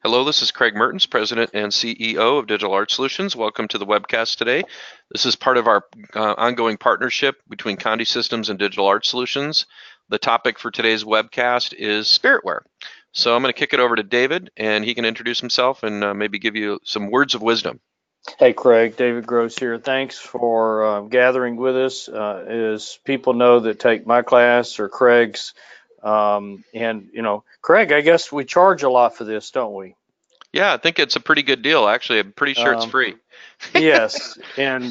Hello, this is Craig Mertens, President and CEO of Digital Art Solutions. Welcome to the webcast today. This is part of our ongoing partnership between Conde Systems and Digital Art Solutions. The topic for today's webcast is Spiritwear. So I'm going to kick it over to David, and he can introduce himself and maybe give you some words of wisdom. Hey Craig, David Gross here. Thanks for gathering with us. As people know that take my class or Craig's, Craig, I guess we charge a lot for this, don't we? Yeah, I think it's a pretty good deal. Actually, I'm pretty sure it's Um, free. yes, and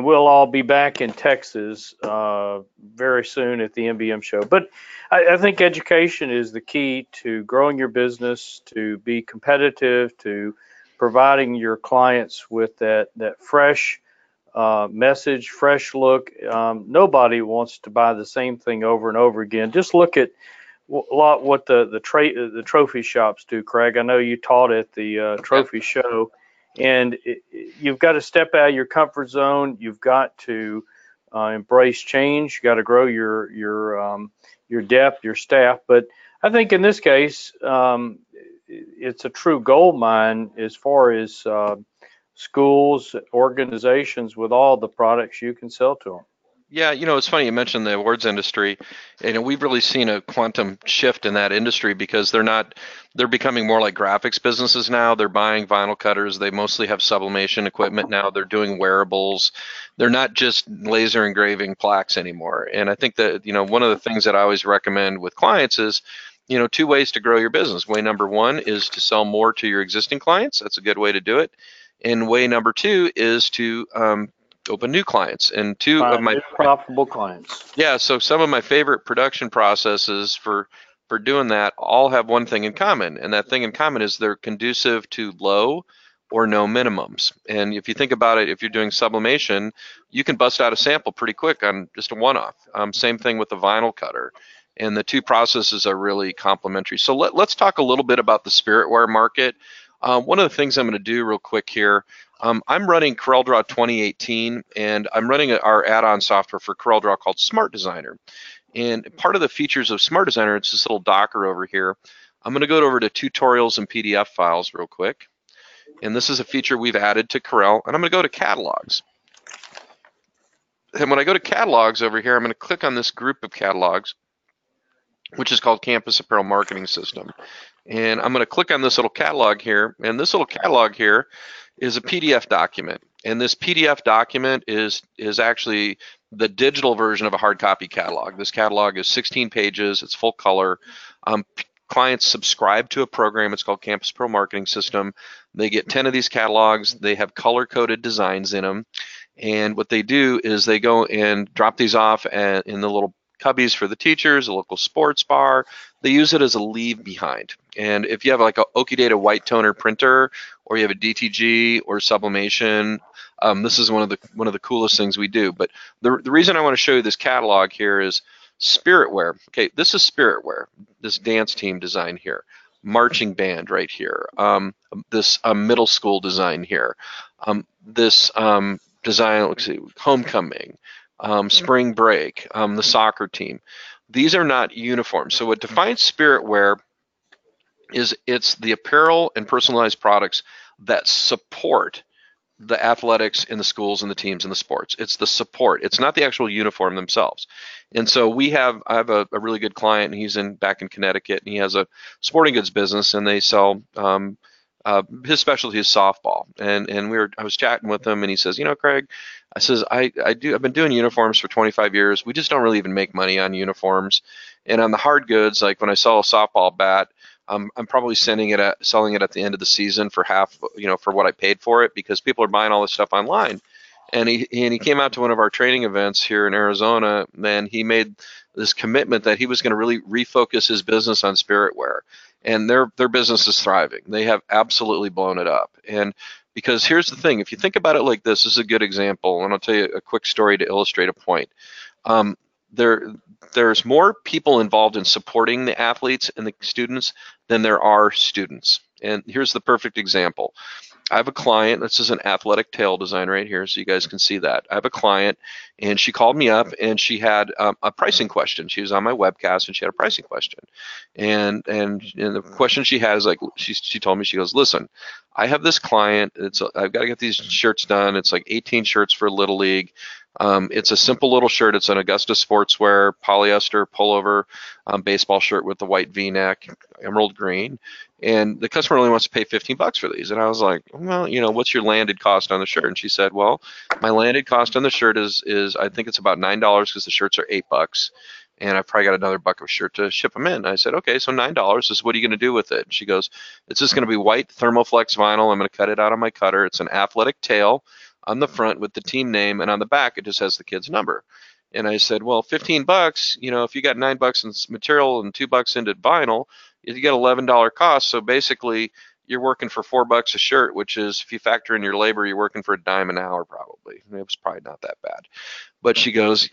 we'll all be back in Texas very soon at the NBM show. But I think education is the key to growing your business, to be competitive, to providing your clients with that fresh message, fresh look. Nobody wants to buy the same thing over and over again. Just look at a lot what the trophy shops do, Craig. I know you taught at the Yep. trophy show, and you've got to step out of your comfort zone. You've got to embrace change. You got to grow your depth, your staff. But I think in this case, it's a true gold mine as far as schools, organizations with all the products you can sell to them. Yeah, it's funny you mentioned the awards industry. We've really seen a quantum shift in that industry because they're becoming more like graphics businesses now. They're buying vinyl cutters. They mostly have sublimation equipment now. They're doing wearables. They're not just laser engraving plaques anymore. And I think that, one of the things that I always recommend with clients is, two ways to grow your business. Way number one is to sell more to your existing clients. That's a good way to do it. And way number two is to open new clients. And two of Find my new profitable clients. yeah, so some of my favorite production processes for doing that all have one thing in common, and that thing in common is they're conducive to low or no minimums. And if you think about it, if you're doing sublimation, you can bust out a sample pretty quick on just a one-off. Same thing with the vinyl cutter. And the two processes are really complementary. So let's talk a little bit about the Spiritwear market. One of the things I'm going to do real quick here, I'm running CorelDRAW 2018, and I'm running our add-on software for CorelDRAW called Smart Designer. And part of the features of Smart Designer, it's this little Docker over here. I'm going to go over to tutorials and PDF files real quick. And this is a feature we've added to Corel. And I'm going to go to catalogs. And when I go to catalogs over here, I'm going to click on this group of catalogs, which is called Campus Apparel Marketing System. And I'm going to click on this little catalog here. And this little catalog here is a PDF document. And this PDF document is actually the digital version of a hard copy catalog. This catalog is 16 pages. It's full color. Clients subscribe to a program. It's called Campus Apparel Marketing System. They get 10 of these catalogs. They have color-coded designs in them. And what they do is they go and drop these off in the little cubbies for the teachers, a local sports bar. They use it as a leave behind. And if you have like a Okidata white toner printer, or you have a DTG or sublimation, this is one of the coolest things we do. But the reason I want to show you this catalog here is Spiritwear. Okay, this is Spiritwear, this dance team design here, marching band right here, this middle school design here, this design, let's see, homecoming, spring break, the soccer team. These are not uniforms. So what defines Spiritwear is it's the apparel and personalized products that support the athletics in the schools and the teams and the sports. It's the support. It's not the actual uniform themselves. And so I have a really good client, and he's back in Connecticut, and he has a sporting goods business, and they sell his specialty is softball. And I was chatting with him, and he says, Craig, I've been doing uniforms for 25 years. We just don't really even make money on uniforms. And on the hard goods, like when I sell a softball bat, I'm probably selling it at the end of the season for half, for what I paid for it, because people are buying all this stuff online. And he came out to one of our training events here in Arizona, and he made this commitment that he was going to really refocus his business on Spiritwear, and their business is thriving. They have absolutely blown it up. And because here's the thing, if you think about it like this is a good example, and I'll tell you a quick story to illustrate a point. There's more people involved in supporting the athletes and the students than there are students. And here's the perfect example. I have a client. This is an athletic tail design right here, so you guys can see that. I have a client, and she called me up, and she had a pricing question. She was on my webcast, and she had a pricing question, and the question she had is like, she told me, she goes, listen, I have this client. I've got to get these shirts done. It's like 18 shirts for Little League. It's a simple little shirt. It's an Augusta Sportswear polyester pullover baseball shirt with the white V-neck, emerald green. And the customer only wants to pay 15 bucks for these. And I was like, well, what's your landed cost on the shirt? And she said, well, my landed cost on the shirt is I think it's about $9 because the shirts are $8. And I've probably got another buck of shirt to ship them in. I said, okay, so $9 is what are you going to do with it? And she goes, it's just going to be white thermoflex vinyl. I'm going to cut it out on my cutter. It's an athletic tail on the front with the team name, and on the back it just has the kid's number. And I said, well, 15 bucks, if you got $9 in material and $2 into vinyl, you get $11 cost. So basically you're working for $4 a shirt, which is, if you factor in your labor, you're working for a dime an hour probably. It was probably not that bad. But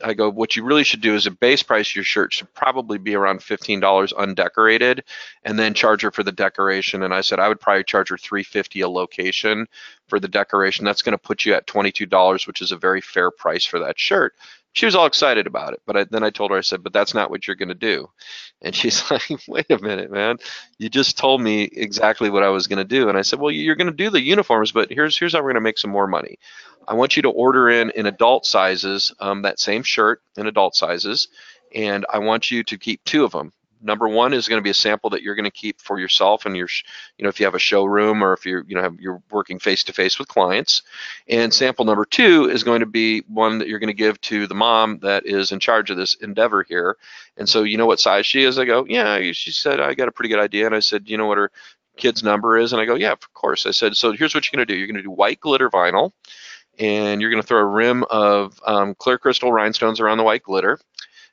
I go, what you really should do is a base price of your shirt should probably be around $15 undecorated, and then charge her for the decoration. And I said I would probably charge her $3.50 a location for the decoration. That's going to put you at $22, which is a very fair price for that shirt. She was all excited about it, but then I told her, I said, but that's not what you're going to do. And she's like, wait a minute, man, you just told me exactly what I was going to do. And I said, well, you're going to do the uniforms, but here's how we're going to make some more money. I want you to order in adult sizes, that same shirt in adult sizes, and I want you to keep 2 of them. Number 1 is going to be a sample that you're going to keep for yourself and if you have a showroom or if you're working face to face with clients. And sample number 2 is going to be one that you're going to give to the mom that is in charge of this endeavor here. And so, you know what size she is? I go, yeah. She said, I got a pretty good idea. And I said, you know what her kid's number is? And I go, yeah, of course. I said, so here's what you're going to do. You're going to do white glitter vinyl, and you're going to throw a rim of clear crystal rhinestones around the white glitter.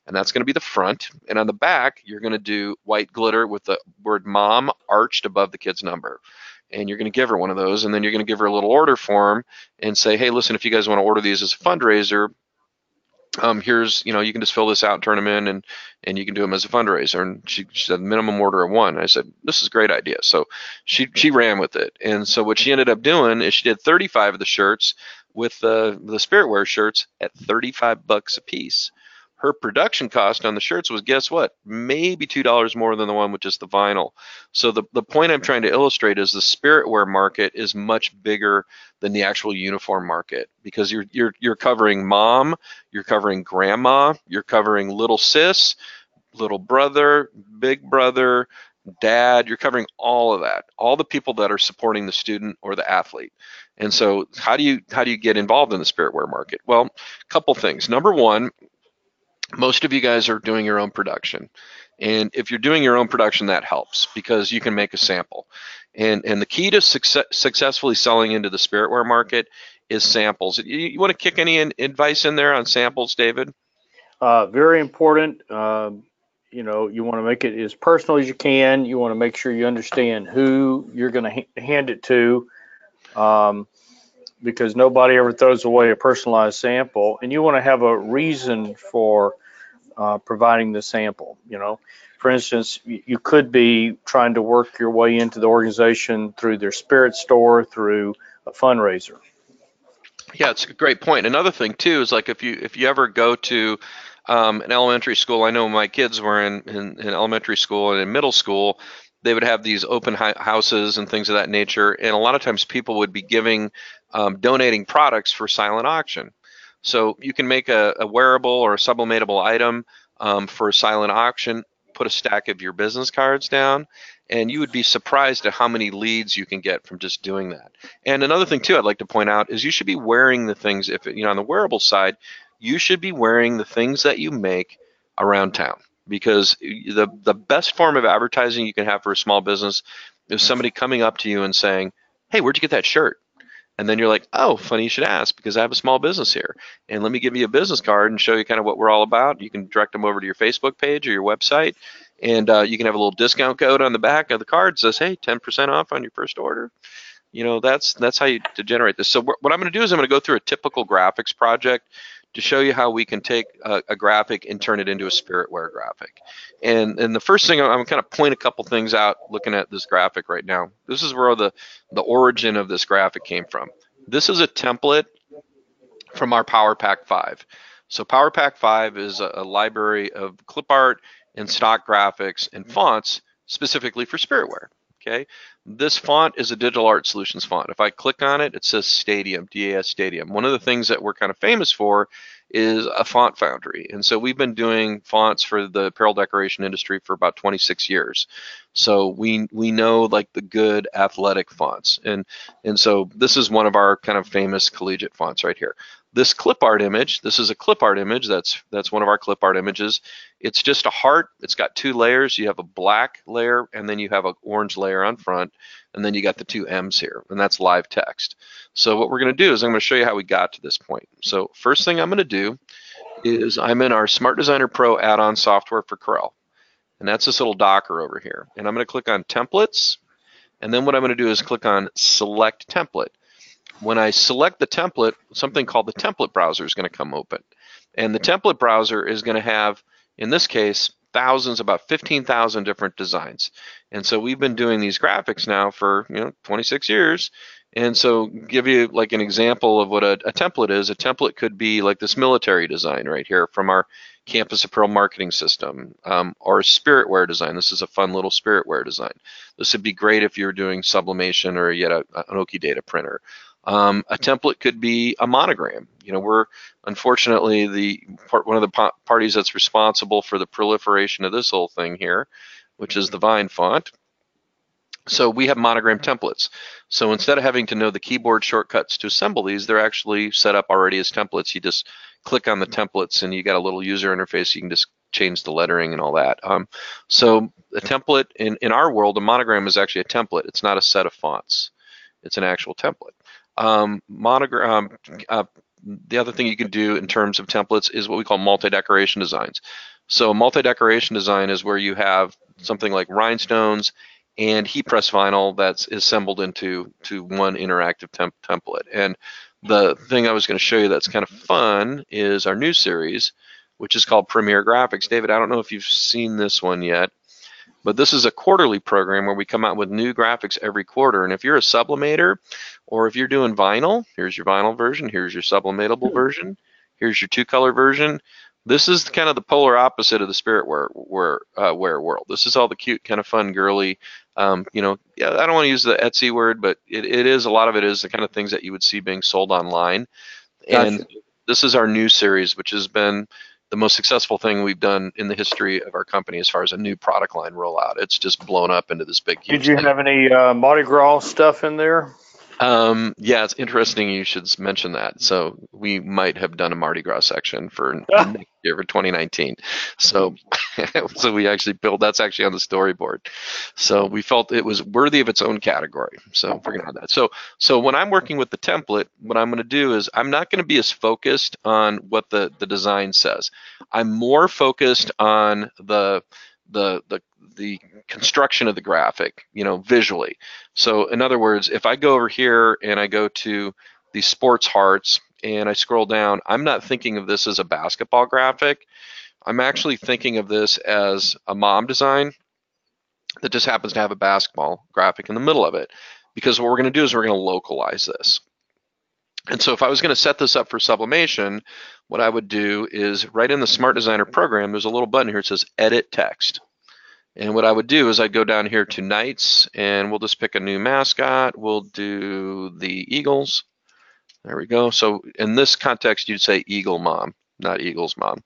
And that's going to be the front. And on the back, you're going to do white glitter with the word mom arched above the kid's number. And you're going to give her one of those, and then you're going to give her a little order form and say, hey, listen, if you guys want to order these as a fundraiser, here's, you can just fill this out and turn them in, and you can do them as a fundraiser. And she said minimum order of 1. I said, this is a great idea. So she ran with it. And so what she ended up doing is she did 35 of the shirts with the Spiritwear shirts at 35 bucks a piece. Her production cost on the shirts was, guess what? Maybe $2 more than the one with just the vinyl. So the point I'm trying to illustrate is the Spiritwear market is much bigger than the actual uniform market, because you're covering mom, you're covering grandma, you're covering little sis, little brother, big brother, dad. You're covering all of that, all the people that are supporting the student or the athlete. And so how do you get involved in the Spiritwear market? Well, a couple things. Number 1, most of you guys are doing your own production. And if you're doing your own production, that helps because you can make a sample. And the key to successfully selling into the Spiritwear market is samples. You want to kick any advice in there on samples, David? Very important. You want to make it as personal as you can. You want to make sure you understand who you're going to hand it to, because nobody ever throws away a personalized sample. And you want to have a reason for providing the sample. For instance, you could be trying to work your way into the organization through their spirit store, through a fundraiser. Yeah, it's a great point. Another thing too is, like, if you ever go to an elementary school, I know my kids were in elementary school and in middle school, they would have these open houses and things of that nature, and a lot of times people would be donating products for silent auction. So you can make a wearable or a sublimatable item for a silent auction, put a stack of your business cards down, and you would be surprised at how many leads you can get from just doing that. And another thing too I'd like to point out is you should be wearing the things, on the wearable side, you should be wearing the things that you make around town, because the best form of advertising you can have for a small business is somebody coming up to you and saying, hey, where'd you get that shirt? And then you're like, oh, funny you should ask, because I have a small business here. And let me give you a business card and show you kind of what we're all about. You can direct them over to your Facebook page or your website, and you can have a little discount code on the back of the card that says, hey, 10% off on your first order. That's how you to generate this. So what I'm going to do is I'm going to go through a typical graphics project to show you how we can take a graphic and turn it into a Spiritwear graphic. And the first thing, I'm kind of point a couple things out looking at this graphic right now. This is where the origin of this graphic came from. This is a template from our Power Pack 5. So Power Pack 5 is a library of clip art and stock graphics and fonts specifically for Spiritwear. Okay, this font is a Digital Art Solutions font. If I click on it, it says Stadium, DAS Stadium. One of the things that we're kind of famous for is a font foundry. And so we've been doing fonts for the apparel decoration industry for about 26 years. So we know like the good athletic fonts. And so this is one of our kind of famous collegiate fonts right here. This clip art image, this is a clip art image. That's one of our clip art images. It's just a heart. It's got two layers. You have a black layer and then you have an orange layer on front, and then you got the two M's here, and that's live text. So what we're going to do is I'm going to show you how we got to this point. So first thing I'm going to do is I'm in our Smart Designer Pro add-on software for Corel, and that's this little Docker over here. And I'm going to click on Templates, and then what I'm going to do is click on Select Template. When I select the template, something called the template browser is going to come open. And the template browser is going to have, in this case, thousands, about 15,000 different designs. And so we've been doing these graphics now for 26 years. And so give you like an example of what a template is. A template could be like this military design right here from our Campus Apparel marketing system, or a Spiritwear design. This is a fun little Spiritwear design. This would be great if you're doing sublimation or yet an Oki data printer. A template could be a monogram. We're unfortunately one of the parties that's responsible for the proliferation of this whole thing here, which is the Vine font. So we have monogram templates. So instead of having to know the keyboard shortcuts to assemble these, they're actually set up already as templates. You just click on the templates and you got a little user interface. You can just change the lettering and all that. So a template in our world, a monogram is actually a template. It's not a set of fonts. It's an actual template. The other thing you can do in terms of templates is what we call multi-decoration designs. So a multi-decoration design is where you have something like rhinestones and heat press vinyl that's assembled into one interactive template. And the thing I was going to show you that's kind of fun is our new series, which is called Premiere Graphics. David, I don't know if you've seen this one yet, but this is a quarterly program where we come out with new graphics every quarter. And if you're a sublimator or if you're doing vinyl, here's your vinyl version, here's your sublimatable version, here's your two-color version. This is kind of the polar opposite of the Spiritwear world. This is all the cute, kind of fun, girly, I don't want to use the Etsy word, but it is, a lot of it is the kind of things that you would see being sold online. Gotcha. And this is our new series, which has been the most successful thing we've done in the history of our company as far as a new product line rollout. It's just blown up into this big, huge Did you thing. have any Mardi Gras stuff in there? Yeah, it's interesting you should mention that. So we might have done a Mardi Gras section for next year, for 2019. So, so we actually built, that's actually on the storyboard. So we felt it was worthy of its own category. So we're gonna have that. So when I'm working with the template, what I'm gonna do is I'm not gonna be as focused on what the design says. I'm more focused on the construction of the graphic, visually. So in other words, if I go over here and I go to the sports hearts and I scroll down, I'm not thinking of this as a basketball graphic. I'm actually thinking of this as a mom design that just happens to have a basketball graphic in the middle of it. Because what we're going to do is we're going to localize this. And so if I was going to set this up for sublimation, what I would do is right in the Smart Designer program, there's a little button here that says Edit Text. And what I would do is I'd go down here to Knights, and we'll just pick a new mascot. We'll do the Eagles. There we go. So in this context, you'd say Eagle Mom, not Eagles Mom.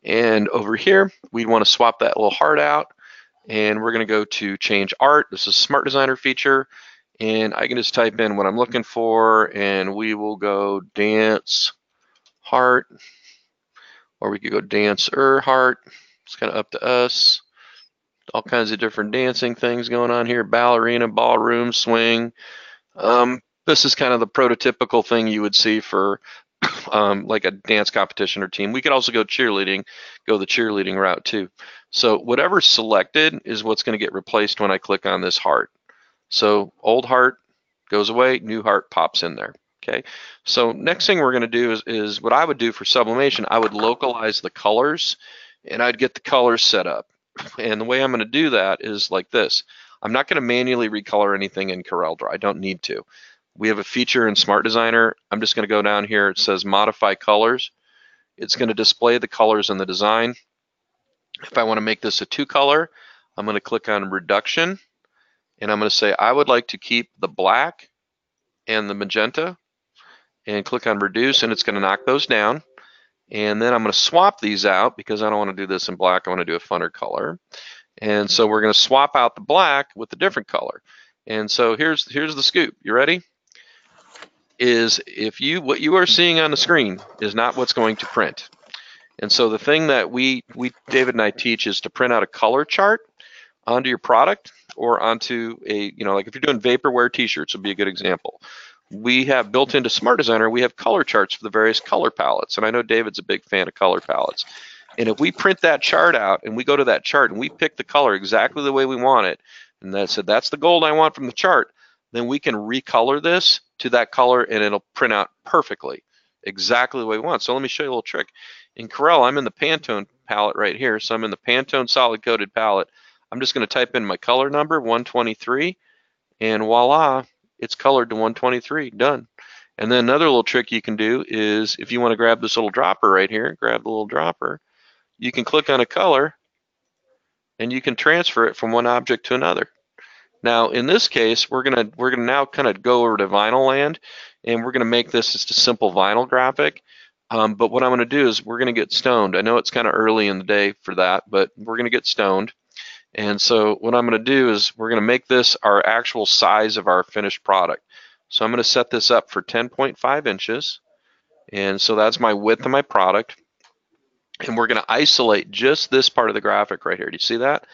And over here, we'd want to swap that little heart out, and we're going to go to Change Art. This is a Smart Designer feature, and I can just type in what I'm looking for, and we will go Dance Heart, or we could go Dancer Heart. It's kind of up to us. All kinds of different dancing things going on here, ballerina, ballroom, swing. This is kind of the prototypical thing you would see for like a dance competition or team. We could also go the cheerleading route too. So whatever's selected is what's going to get replaced when I click on this heart. So old heart goes away, new heart pops in there. Okay, so next thing we're going to do is what I would do for sublimation. I would localize the colors, and I'd get the colors set up. And the way I'm going to do that is like this. I'm not going to manually recolor anything in CorelDRAW. I don't need to. We have a feature in Smart Designer. I'm just going to go down here. It says Modify Colors. It's going to display the colors in the design. If I want to make this a 2-color, I'm going to click on Reduction, and I'm going to say I would like to keep the black and the magenta, and click on Reduce, and it's going to knock those down. And then I'm going to swap these out because I don't want to do this in black. I want to do a funner color. And so we're going to swap out the black with a different color. And so here's the scoop. You ready? What you are seeing on the screen is not what's going to print. And so the thing that David and I teach is to print out a color chart onto your product or onto a, like if you're doing vaporware t-shirts would be a good example. We have built into Smart Designer, we have color charts for the various color palettes. And I know David's a big fan of color palettes. And if we print that chart out and we go to that chart and we pick the color exactly the way we want it, and that's the gold I want from the chart, then we can recolor this to that color and it'll print out perfectly, exactly the way we want. So let me show you a little trick. In Corel, I'm in the Pantone palette right here. So I'm in the Pantone solid coated palette. I'm just going to type in my color number, 123, and voila, it's colored to 123, done. And then another little trick you can do is if you want to grab this little dropper right here, grab the little dropper, you can click on a color and you can transfer it from one object to another. Now in this case, we're gonna now kind of go over to vinyl land, and we're gonna make this just a simple vinyl graphic. But what I'm gonna do is we're gonna get stoned. I know it's kind of early in the day for that, but we're gonna get stoned. And so what I'm going to do is we're going to make this our actual size of our finished product. So I'm going to set this up for 10.5 inches. And so that's my width of my product. And we're going to isolate just this part of the graphic right here. Do you see that?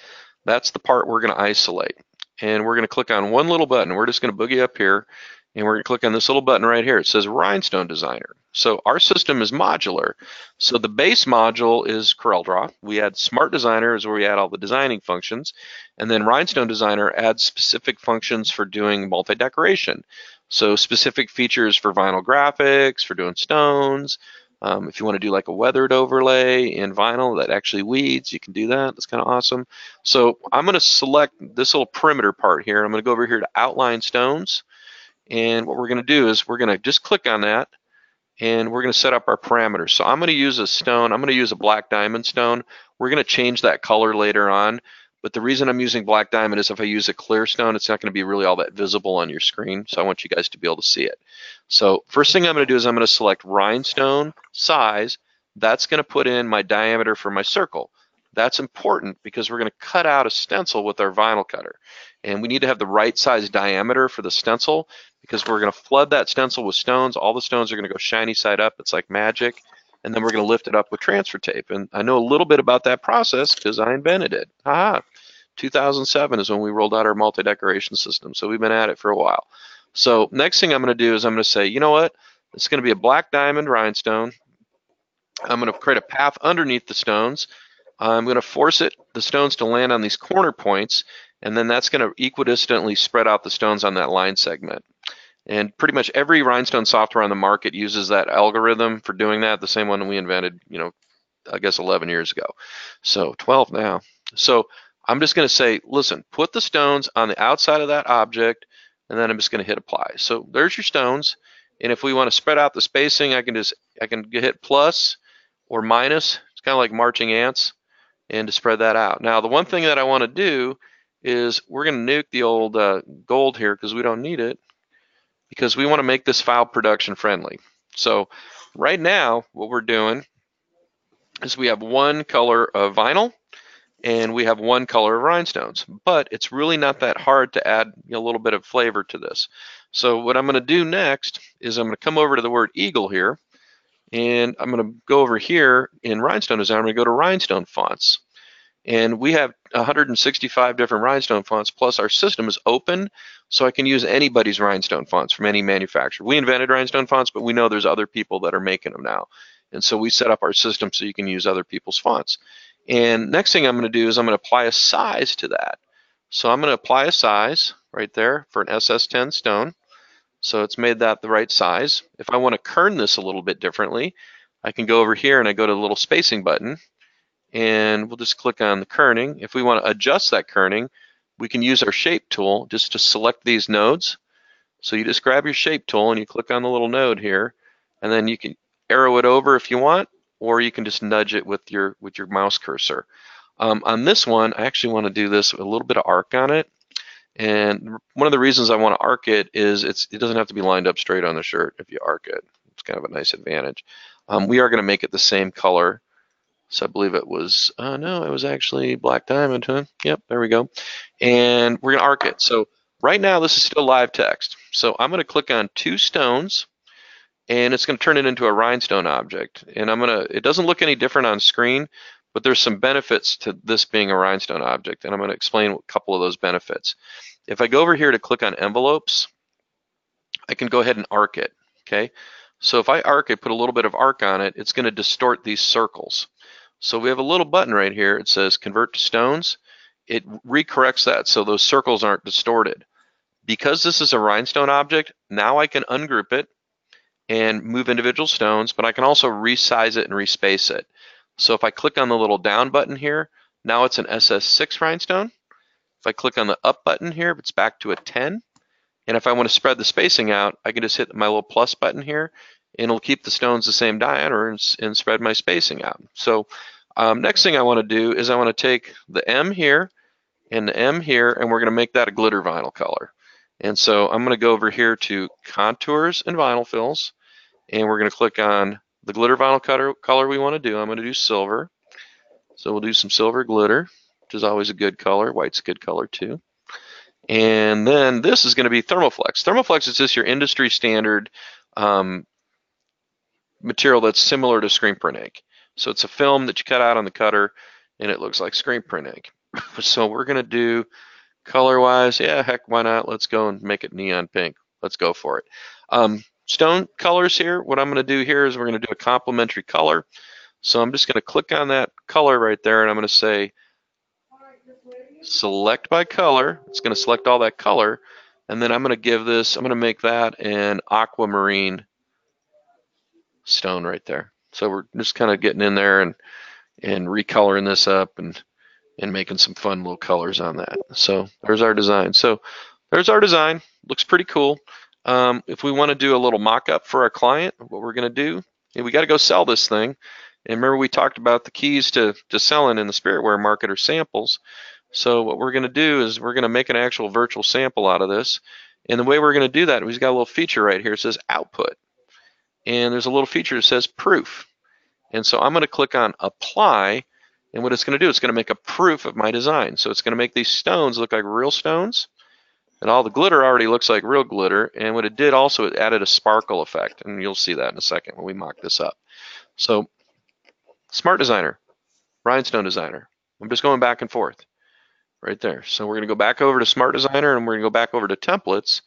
That's the part we're going to isolate. And we're going to click on one little button. We're just going to boogie up here. And we're going to click on this little button right here. It says Rhinestone Designer. So our system is modular. So the base module is CorelDRAW. We add Smart Designer is where we add all the designing functions. And then Rhinestone Designer adds specific functions for doing multi-decoration. So specific features for vinyl graphics, for doing stones. If you want to do like a weathered overlay in vinyl that actually weeds, you can do that. That's kind of awesome. So I'm going to select this little perimeter part here. I'm going to go over here to Outline Stones. And what we're going to do is we're going to just click on that, and we're going to set up our parameters. So I'm going to use a stone. I'm going to use a black diamond stone. We're going to change that color later on. But the reason I'm using black diamond is if I use a clear stone, it's not going to be really all that visible on your screen. So I want you guys to be able to see it. So first thing I'm going to do is I'm going to select rhinestone size. That's going to put in my diameter for my circle. That's important because we're going to cut out a stencil with our vinyl cutter. And we need to have the right size diameter for the stencil because we're going to flood that stencil with stones. All the stones are going to go shiny side up. It's like magic. And then we're going to lift it up with transfer tape. And I know a little bit about that process because I invented it. 2007 is when we rolled out our multi-decoration system. So we've been at it for a while. So next thing I'm going to do is I'm going to say, you know what? It's going to be a black diamond rhinestone. I'm going to create a path underneath the stones. I'm going to force the stones to land on these corner points, and then that's going to equidistantly spread out the stones on that line segment. And pretty much every rhinestone software on the market uses that algorithm for doing that, the same one we invented, I guess 11 years ago. So 12 now. So I'm just going to say, listen, put the stones on the outside of that object, and then I'm just going to hit apply. So there's your stones. And if we want to spread out the spacing, I can hit plus or minus. It's kind of like marching ants, and to spread that out. Now, the one thing that I want to do is we're going to nuke the old gold here because we don't need it, because we want to make this file production friendly. So right now, what we're doing is we have one color of vinyl and we have one color of rhinestones, but it's really not that hard to add a little bit of flavor to this. So what I'm going to do next is I'm going to come over to the word eagle here, and I'm going to go over here in Rhinestone Designer. I'm going to go to Rhinestone Fonts. And we have 165 different rhinestone fonts, plus our system is open, so I can use anybody's rhinestone fonts from any manufacturer. We invented rhinestone fonts, but we know there's other people that are making them now. And so we set up our system so you can use other people's fonts. And next thing I'm going to do is I'm going to apply a size to that. So I'm going to apply a size right there for an SS10 stone. So it's made that the right size. If I want to kern this a little bit differently, I can go over here and I go to the little spacing button, and we'll just click on the kerning. If we want to adjust that kerning, we can use our shape tool just to select these nodes. So you just grab your shape tool and you click on the little node here, and then you can arrow it over if you want, or you can just nudge it with your mouse cursor. On this one, I actually want to do this with a little bit of arc on it. And one of the reasons I want to arc it is it doesn't have to be lined up straight on the shirt if you arc it. It's kind of a nice advantage. We are going to make it the same color. So I believe it was, no, it was actually black diamond, huh? Yep, there we go. And we're going to arc it. So right now, this is still live text. So I'm going to click on two stones, and it's going to turn it into a rhinestone object. And it doesn't look any different on screen, but there's some benefits to this being a rhinestone object, and I'm going to explain a couple of those benefits. If I go over here to click on envelopes, I can go ahead and arc it, okay? So if I arc it, put a little bit of arc on it, it's going to distort these circles. So we have a little button right here. It says convert to stones. It recorrects that so those circles aren't distorted. Because this is a rhinestone object, now I can ungroup it and move individual stones, but I can also resize it and respace it. So if I click on the little down button here, now it's an SS6 rhinestone. If I click on the up button here, it's back to a 10. And if I want to spread the spacing out, I can just hit my little plus button here, and it'll keep the stones the same diameter and spread my spacing out. So next thing I want to do is I want to take the M here and the M here, and we're going to make that a glitter vinyl color. And so I'm going to go over here to contours and vinyl fills, and we're going to click on the glitter vinyl color we want to do. I'm going to do silver. So we'll do some silver glitter, which is always a good color. White's a good color too. And then this is going to be Thermoflex. Thermoflex is just your industry standard material that's similar to screen print ink. So it's a film that you cut out on the cutter, and it looks like screen print ink. So we're going to do color-wise, yeah, heck, why not? Let's go and make it neon pink. Let's go for it. Stone colors here, what I'm going to do here is we're going to do a complementary color. So I'm just going to click on that color right there, and I'm going to say select by color. It's going to select all that color, and then I'm going to make that an aquamarine stone right there. So we're just kind of getting in there and recoloring this up and making some fun little colors on that. So there's our design. So there's our design. Looks pretty cool. If we want to do a little mock-up for our client, what we're going to do, we got to go sell this thing. And remember we talked about the keys to selling in the Spiritwear market are samples. So what we're going to do is we're going to make an actual virtual sample out of this. And the way we're going to do that, we've got a little feature right here. It says output. And there's a little feature that says proof. And so I'm going to click on apply. And what it's going to do, it's going to make a proof of my design. So it's going to make these stones look like real stones. And all the glitter already looks like real glitter. And what it did also, it added a sparkle effect. And you'll see that in a second when we mock this up. So Smart Designer, Rhinestone Designer. I'm just going back and forth right there. So we're going to go back over to Smart Designer, and we're going to go back over to Templates.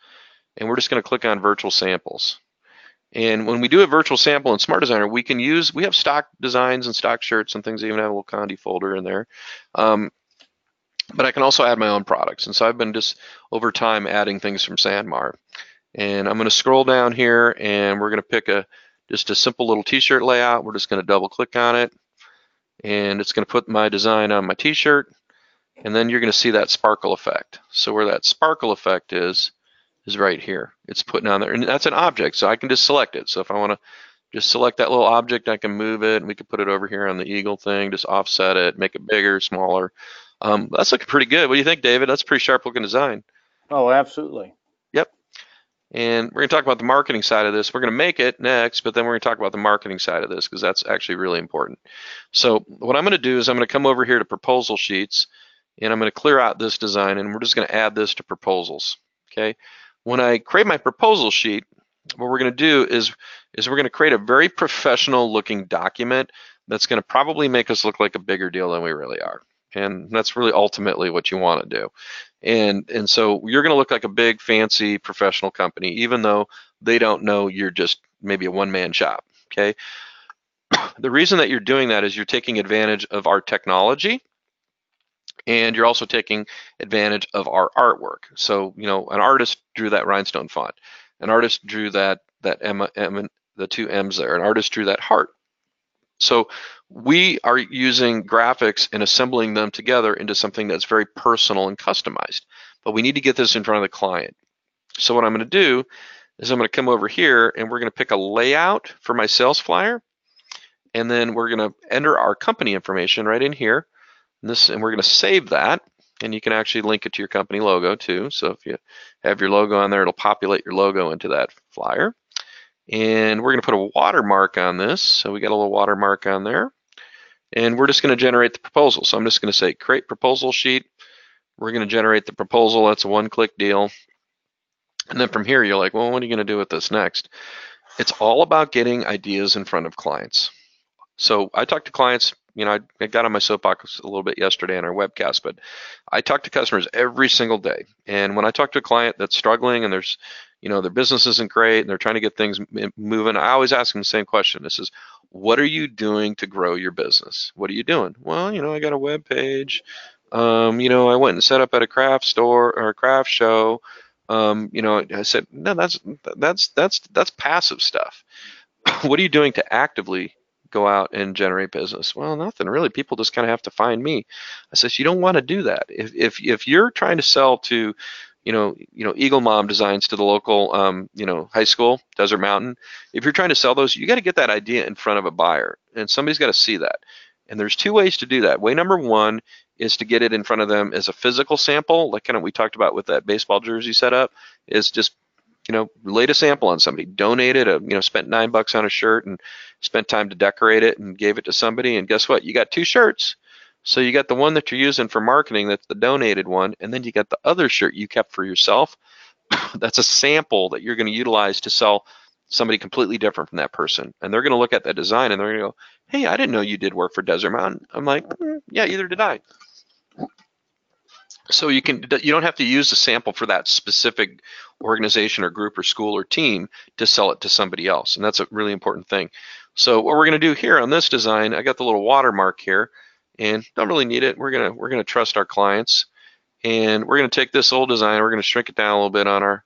And we're just going to click on Virtual Samples. And when we do a virtual sample in Smart Designer, we have stock designs and stock shirts and things that even have a little Conde folder in there. But I can also add my own products. And so I've been just over time adding things from Sanmar. And I'm going to scroll down here, and we're going to pick just a simple little t-shirt layout. We're just going to double click on it, and it's going to put my design on my t-shirt. And then you're going to see that sparkle effect. So where that sparkle effect is right here. It's putting on there, and that's an object, so I can just select it. So if I want to just select that little object, I can move it, and we can put it over here on the eagle thing, just offset it, make it bigger, smaller. That's looking pretty good. What do you think, David? That's a pretty sharp looking design. Oh, absolutely. Yep. And we're going to talk about the marketing side of this. We're going to make it next, but then we're going to talk about the marketing side of this because that's actually really important. So what I'm going to do is I'm going to come over here to proposal sheets, and I'm going to clear out this design, and we're just going to add this to proposals. Okay. When I create my proposal sheet, what we're going to do is we're going to create a very professional looking document that's going to probably make us look like a bigger deal than we really are. And that's really ultimately what you want to do. And so you're going to look like a big, fancy, professional company, even though they don't know you're just maybe a one-man shop, okay? The reason that you're doing that is you're taking advantage of our technology, and you're also taking advantage of our artwork. So, an artist drew that rhinestone font. An artist drew that M, the two M's there. An artist drew that heart. So we are using graphics and assembling them together into something that's very personal and customized. But we need to get this in front of the client. So what I'm going to do is I'm going to come over here and we're going to pick a layout for my sales flyer. And then we're going to enter our company information right in here. And we're going to save that. And you can actually link it to your company logo too. So if you have your logo on there, it'll populate your logo into that flyer. And we're going to put a watermark on this. So we got a little watermark on there. And we're just going to generate the proposal. So I'm just going to say create proposal sheet. We're going to generate the proposal. That's a one-click deal. And then from here, you're like, well, what are you going to do with this next? It's all about getting ideas in front of clients. So I talk to clients, you know, I got on my soapbox a little bit yesterday on our webcast, but I talk to customers every single day. And when I talk to a client that's struggling and there's, you know, their business isn't great and they're trying to get things moving, I always ask them the same question. This is, what are you doing to grow your business? What are you doing? Well, you know, I got a web page. You know, I went and set up at a craft store or a craft show. You know, I said, no, that's passive stuff. What are you doing to actively go out and generate business? Well, nothing really. People just kind of have to find me. I says, you don't want to do that. If you're trying to sell to, you know, Eagle Mom designs to the local, you know, high school, Desert Mountain. If you're trying to sell those, you got to get that idea in front of a buyer, and somebody's got to see that. And there's two ways to do that. Way number one is to get it in front of them as a physical sample, like kind of we talked about with that baseball jersey setup, is just, you know, laid a sample on somebody, donated a, you know, spent $9 on a shirt and spent time to decorate it and gave it to somebody. And guess what? You got two shirts. So you got the one that you're using for marketing, that's the donated one, and then you got the other shirt you kept for yourself. That's a sample that you're going to utilize to sell somebody completely different from that person. And they're going to look at that design and they're going to go, hey, I didn't know you did work for Desert Mountain. I'm like, yeah, either did I. So you don't have to use a sample for that specific organization or group or school or team to sell it to somebody else. And that's a really important thing. So what we're going to do here on this design, I got the little watermark here and don't really need it. We're going to trust our clients, and we're going to take this old design, we're going to shrink it down a little bit on our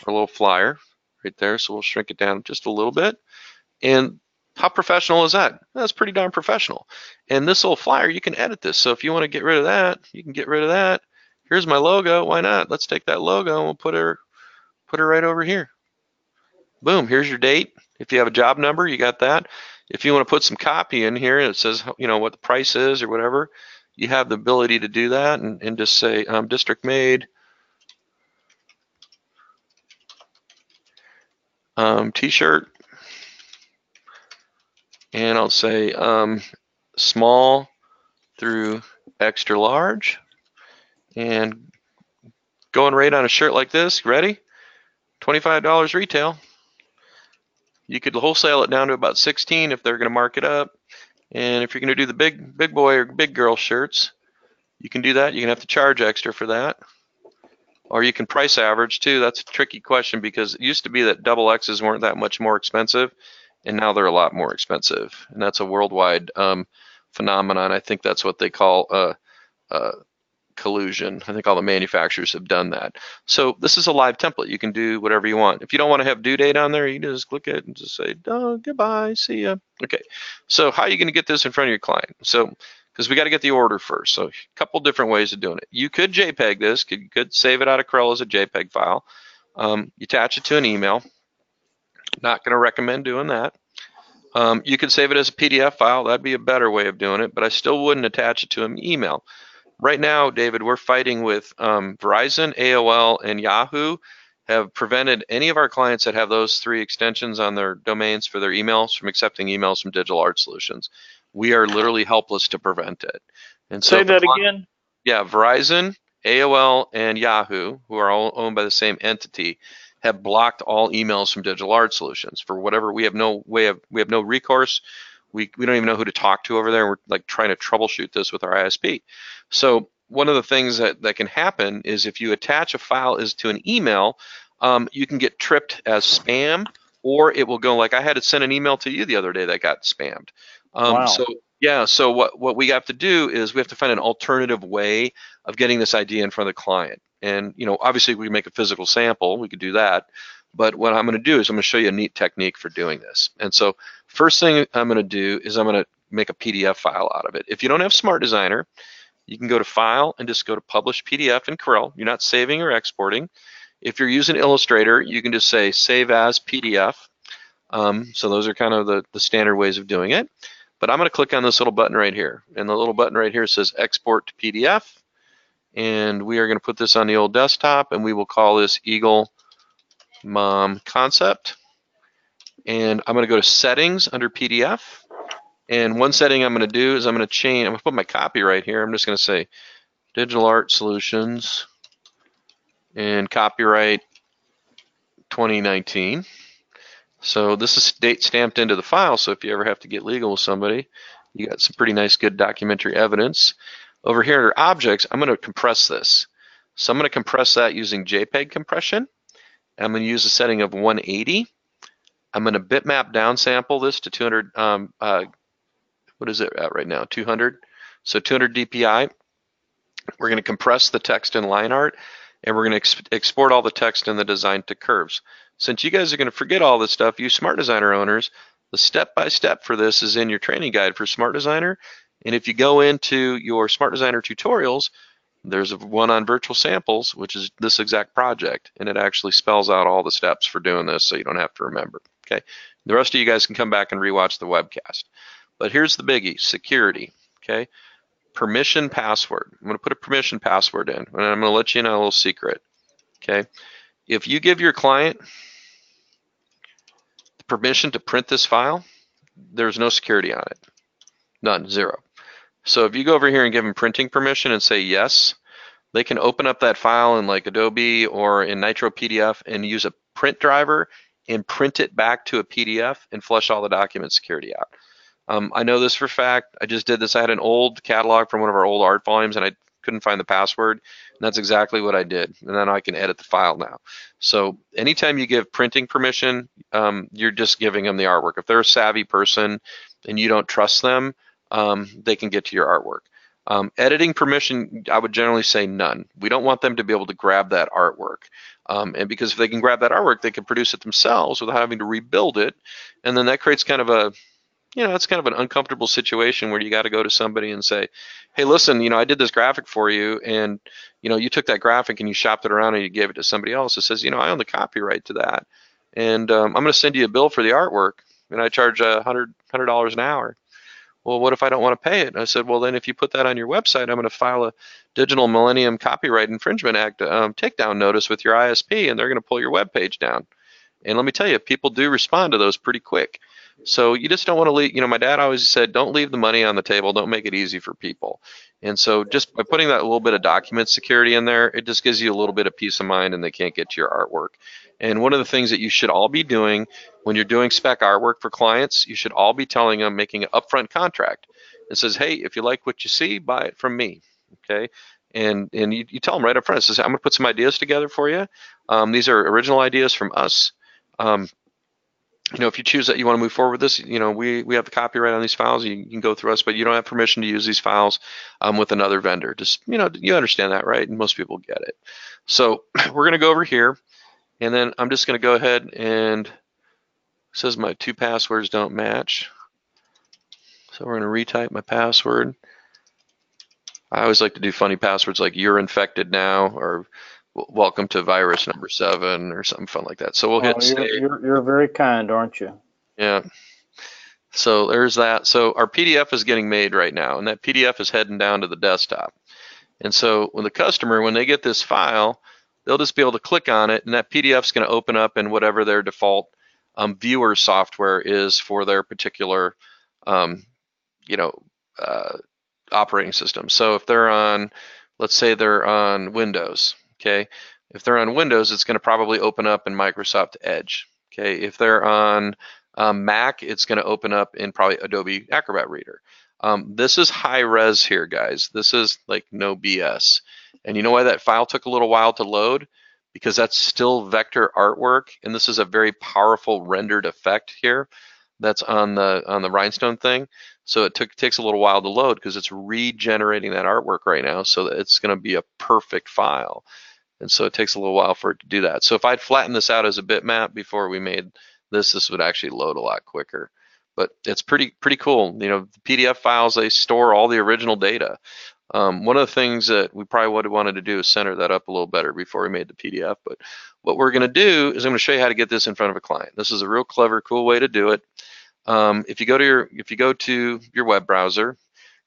little flyer right there. So we'll shrink it down just a little bit. And how professional is that? That's pretty darn professional. And this little flyer, you can edit this. So if you want to get rid of that, you can get rid of that. Here's my logo. Why not? Let's take that logo and we'll put her right over here. Boom. Here's your date. If you have a job number, you got that. If you want to put some copy in here, it says, you know, what the price is or whatever, you have the ability to do that and just say district made t-shirt, and I'll say small through extra large, and going right on a shirt like this. Ready? $25 retail. You could wholesale it down to about 16 if they're going to mark it up. And if you're going to do the big boy or big girl shirts, you can do that. You're going to have to charge extra for that. Or you can price average too. That's a tricky question because it used to be that double X's weren't that much more expensive, and now they're a lot more expensive. And that's a worldwide phenomenon. I think that's what they call collusion. I think all the manufacturers have done that. So this is a live template. You can do whatever you want. If you don't want to have due date on there, you just click it and just say, oh, goodbye, see ya. Okay, so how are you going to get this in front of your client? So, because we got to get the order first. So a couple different ways of doing it. You could JPEG this. You could save it out of Corel as a JPEG file. You attach it to an email. Not going to recommend doing that. You could save it as a PDF file. That'd be a better way of doing it, but I still wouldn't attach it to an email. Right now, David, we're fighting with Verizon, AOL, and Yahoo have prevented any of our clients that have those three extensions on their domains for their emails from accepting emails from Digital Art Solutions. We are literally helpless to prevent it. And so say that again? Yeah, Verizon, AOL, and Yahoo, who are all owned by the same entity, have blocked all emails from Digital Art Solutions for whatever. We have no recourse. We don't even know who to talk to over there. We're like trying to troubleshoot this with our ISP. So one of the things that can happen is if you attach a file to an email, you can get tripped as spam, or it will go like I had to send an email to you the other day that got spammed. Wow. So yeah, so what we have to do is we have to find an alternative way of getting this idea in front of the client. And you know, obviously we make a physical sample, we could do that, But what I'm going to do is I'm going to show you a neat technique for doing this. And so first thing I'm going to do is I'm going to make a PDF file out of it. If you don't have Smart Designer, you can go to File and just go to Publish PDF in Corel. You're not saving or exporting. If you're using Illustrator, you can just say Save as PDF. So those are kind of the standard ways of doing it. But I'm going to click on this little button right here. And the little button right here says Export to PDF. And we are going to put this on the old desktop, and we will call this Eagle Mom Concept. And I'm going to go to Settings under PDF. And one setting I'm going to do is I'm going to put my copyright here. I'm just going to say Digital Art Solutions and copyright 2019. So this is date stamped into the file, so if you ever have to get legal with somebody, you got some pretty nice, good documentary evidence. Over here under Objects, I'm going to compress this. So I'm going to compress that using JPEG compression. I'm going to use a setting of 180. I'm going to bitmap downsample this to 200, what is it at right now, 200? So 200 dpi. We're going to compress the text in line art, and we're going to export all the text in the design to curves. Since you guys are going to forget all this stuff, you Smart Designer owners, the step-by-step for this is in your training guide for Smart Designer. And if you go into your Smart Designer tutorials, there's one on virtual samples, which is this exact project, and it actually spells out all the steps for doing this so you don't have to remember. Okay, the rest of you guys can come back and rewatch the webcast. But here's the biggie, security. Okay, permission password. I'm going to put a permission password in, and I'm going to let you know a little secret. Okay, if you give your client the permission to print this file, there's no security on it. None, zero. So if you go over here and give them printing permission and say yes, they can open up that file in like Adobe or in Nitro PDF and use a print driver and print it back to a PDF and flush all the document security out. I know this for a fact. I just did this. I had an old catalog from one of our old art volumes and I couldn't find the password. And that's exactly what I did. And then I can edit the file now. So anytime you give printing permission, you're just giving them the artwork. If they're a savvy person and you don't trust them, they can get to your artwork. Editing permission, I would generally say none. We don't want them to be able to grab that artwork. And because if they can grab that artwork, they can produce it themselves without having to rebuild it. And then that creates kind of a, it's kind of an uncomfortable situation where you got to go to somebody and say, hey, listen, I did this graphic for you, and, you took that graphic and you shopped it around and you gave it to somebody else that says, I own the copyright to that. And I'm going to send you a bill for the artwork, and I charge $100 an hour. Well, what if I don't want to pay it? And I said, well, then if you put that on your website, I'm going to file a Digital Millennium Copyright Infringement Act takedown notice with your ISP, and they're going to pull your web page down. And let me tell you, people do respond to those pretty quick. So you just don't want to leave, my dad always said, don't leave the money on the table, don't make it easy for people. And so just by putting that little bit of document security in there, it just gives you a little bit of peace of mind and they can't get to your artwork. And one of the things that you should all be doing when you're doing spec artwork for clients, you should all be telling them, making an upfront contract. It says, hey, if you like what you see, buy it from me, okay? And you tell them right up front, it says, I'm gonna put some ideas together for you. These are original ideas from us. If you choose that you want to move forward with this, we have the copyright on these files. You can go through us, but you don't have permission to use these files with another vendor. Just, you understand that, right? And most people get it. So we're going to go over here, and then I'm just going to go ahead and, it says my two passwords don't match. So we're going to retype my password. I always like to do funny passwords like you're infected now, or welcome to virus number 7 or something fun like that. So we'll hit save. You're very kind, aren't you? Yeah. So there's that. So our PDF is getting made right now, and that PDF is heading down to the desktop. And so when the customer, when they get this file, they'll just be able to click on it, and that PDF is going to open up in whatever their default viewer software is for their particular, operating system. So if they're on, let's say they're on Windows. Okay, if they're on Windows, it's going to probably open up in Microsoft Edge. Okay, if they're on Mac, it's going to open up in probably Adobe Acrobat Reader. This is high res here, guys. This is like no BS. And you know why that file took a little while to load? Because that's still vector artwork, and this is a very powerful rendered effect here that's on the Rhinestone thing. So it takes a little while to load because it's regenerating that artwork right now, so that it's going to be a perfect file. And so it takes a little while for it to do that. So if I'd flattened this out as a bitmap before we made this would actually load a lot quicker. But it's pretty cool. You know, the PDF files, they store all the original data. One of the things that we probably would have wanted to do is center that up a little better before we made the PDF. But what we're going to do is I'm going to show you how to get this in front of a client. This is a real clever, cool way to do it. If you go to your web browser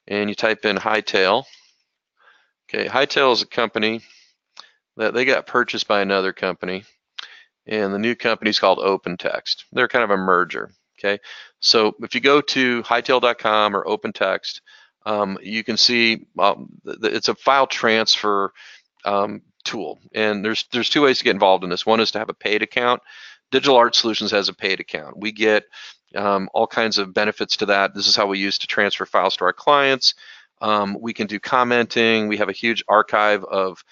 and you type in Hightail, okay, Hightail is a company that they got purchased by another company, and the new company is called OpenText. They're kind of a merger. Okay, so if you go to hightail.com or OpenText, you can see it's a file transfer tool, and there's two ways to get involved in this. One is to have a paid account. Digital Art Solutions has a paid account. We get all kinds of benefits to that. This is how we use to transfer files to our clients. We can do commenting. We have a huge archive of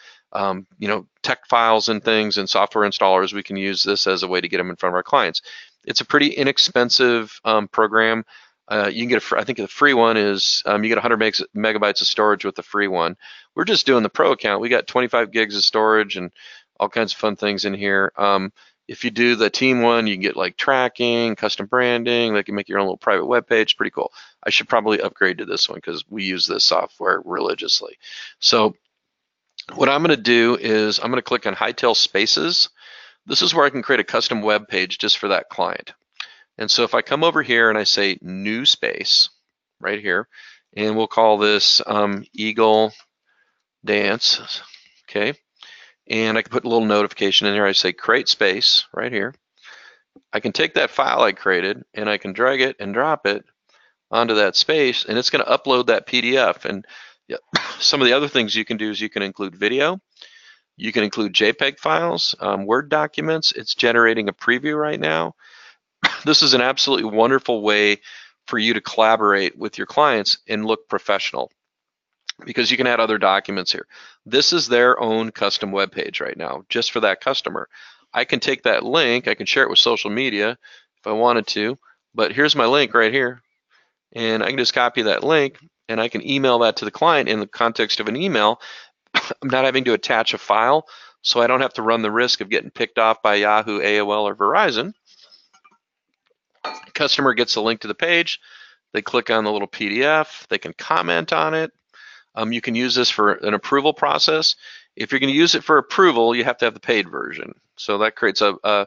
tech files and things and software installers. We can use this as a way to get them in front of our clients. It's a pretty inexpensive program. You can get I think the free one is you get 100 megabytes of storage with the free one. We're just doing the pro account. We got 25 gigs of storage and all kinds of fun things in here. If you do the team one, you can get like tracking, custom branding. They can make your own little private web page. Pretty cool. I should probably upgrade to this one because we use this software religiously. So what I'm going to do is I'm going to click on Hightail Spaces. This is where I can create a custom web page just for that client. And so if I come over here and I say new space right here, and we'll call this Eagle Dance, okay? And I can put a little notification in there. I say create space right here. I can take that file I created and I can drag it and drop it onto that space, and it's going to upload that PDF. And some of the other things you can do is you can include video. You can include JPEG files, Word documents. It's generating a preview right now. This is an absolutely wonderful way for you to collaborate with your clients and look professional, because you can add other documents here. This is their own custom web page right now, just for that customer. I can take that link, I can share it with social media if I wanted to, but here's my link right here. And I can just copy that link and I can email that to the client in the context of an email. I'm not having to attach a file, so I don't have to run the risk of getting picked off by Yahoo, AOL, or Verizon. Customer gets a link to the page. They click on the little PDF. They can comment on it. You can use this for an approval process. If you're going to use it for approval, you have to have the paid version. So that creates a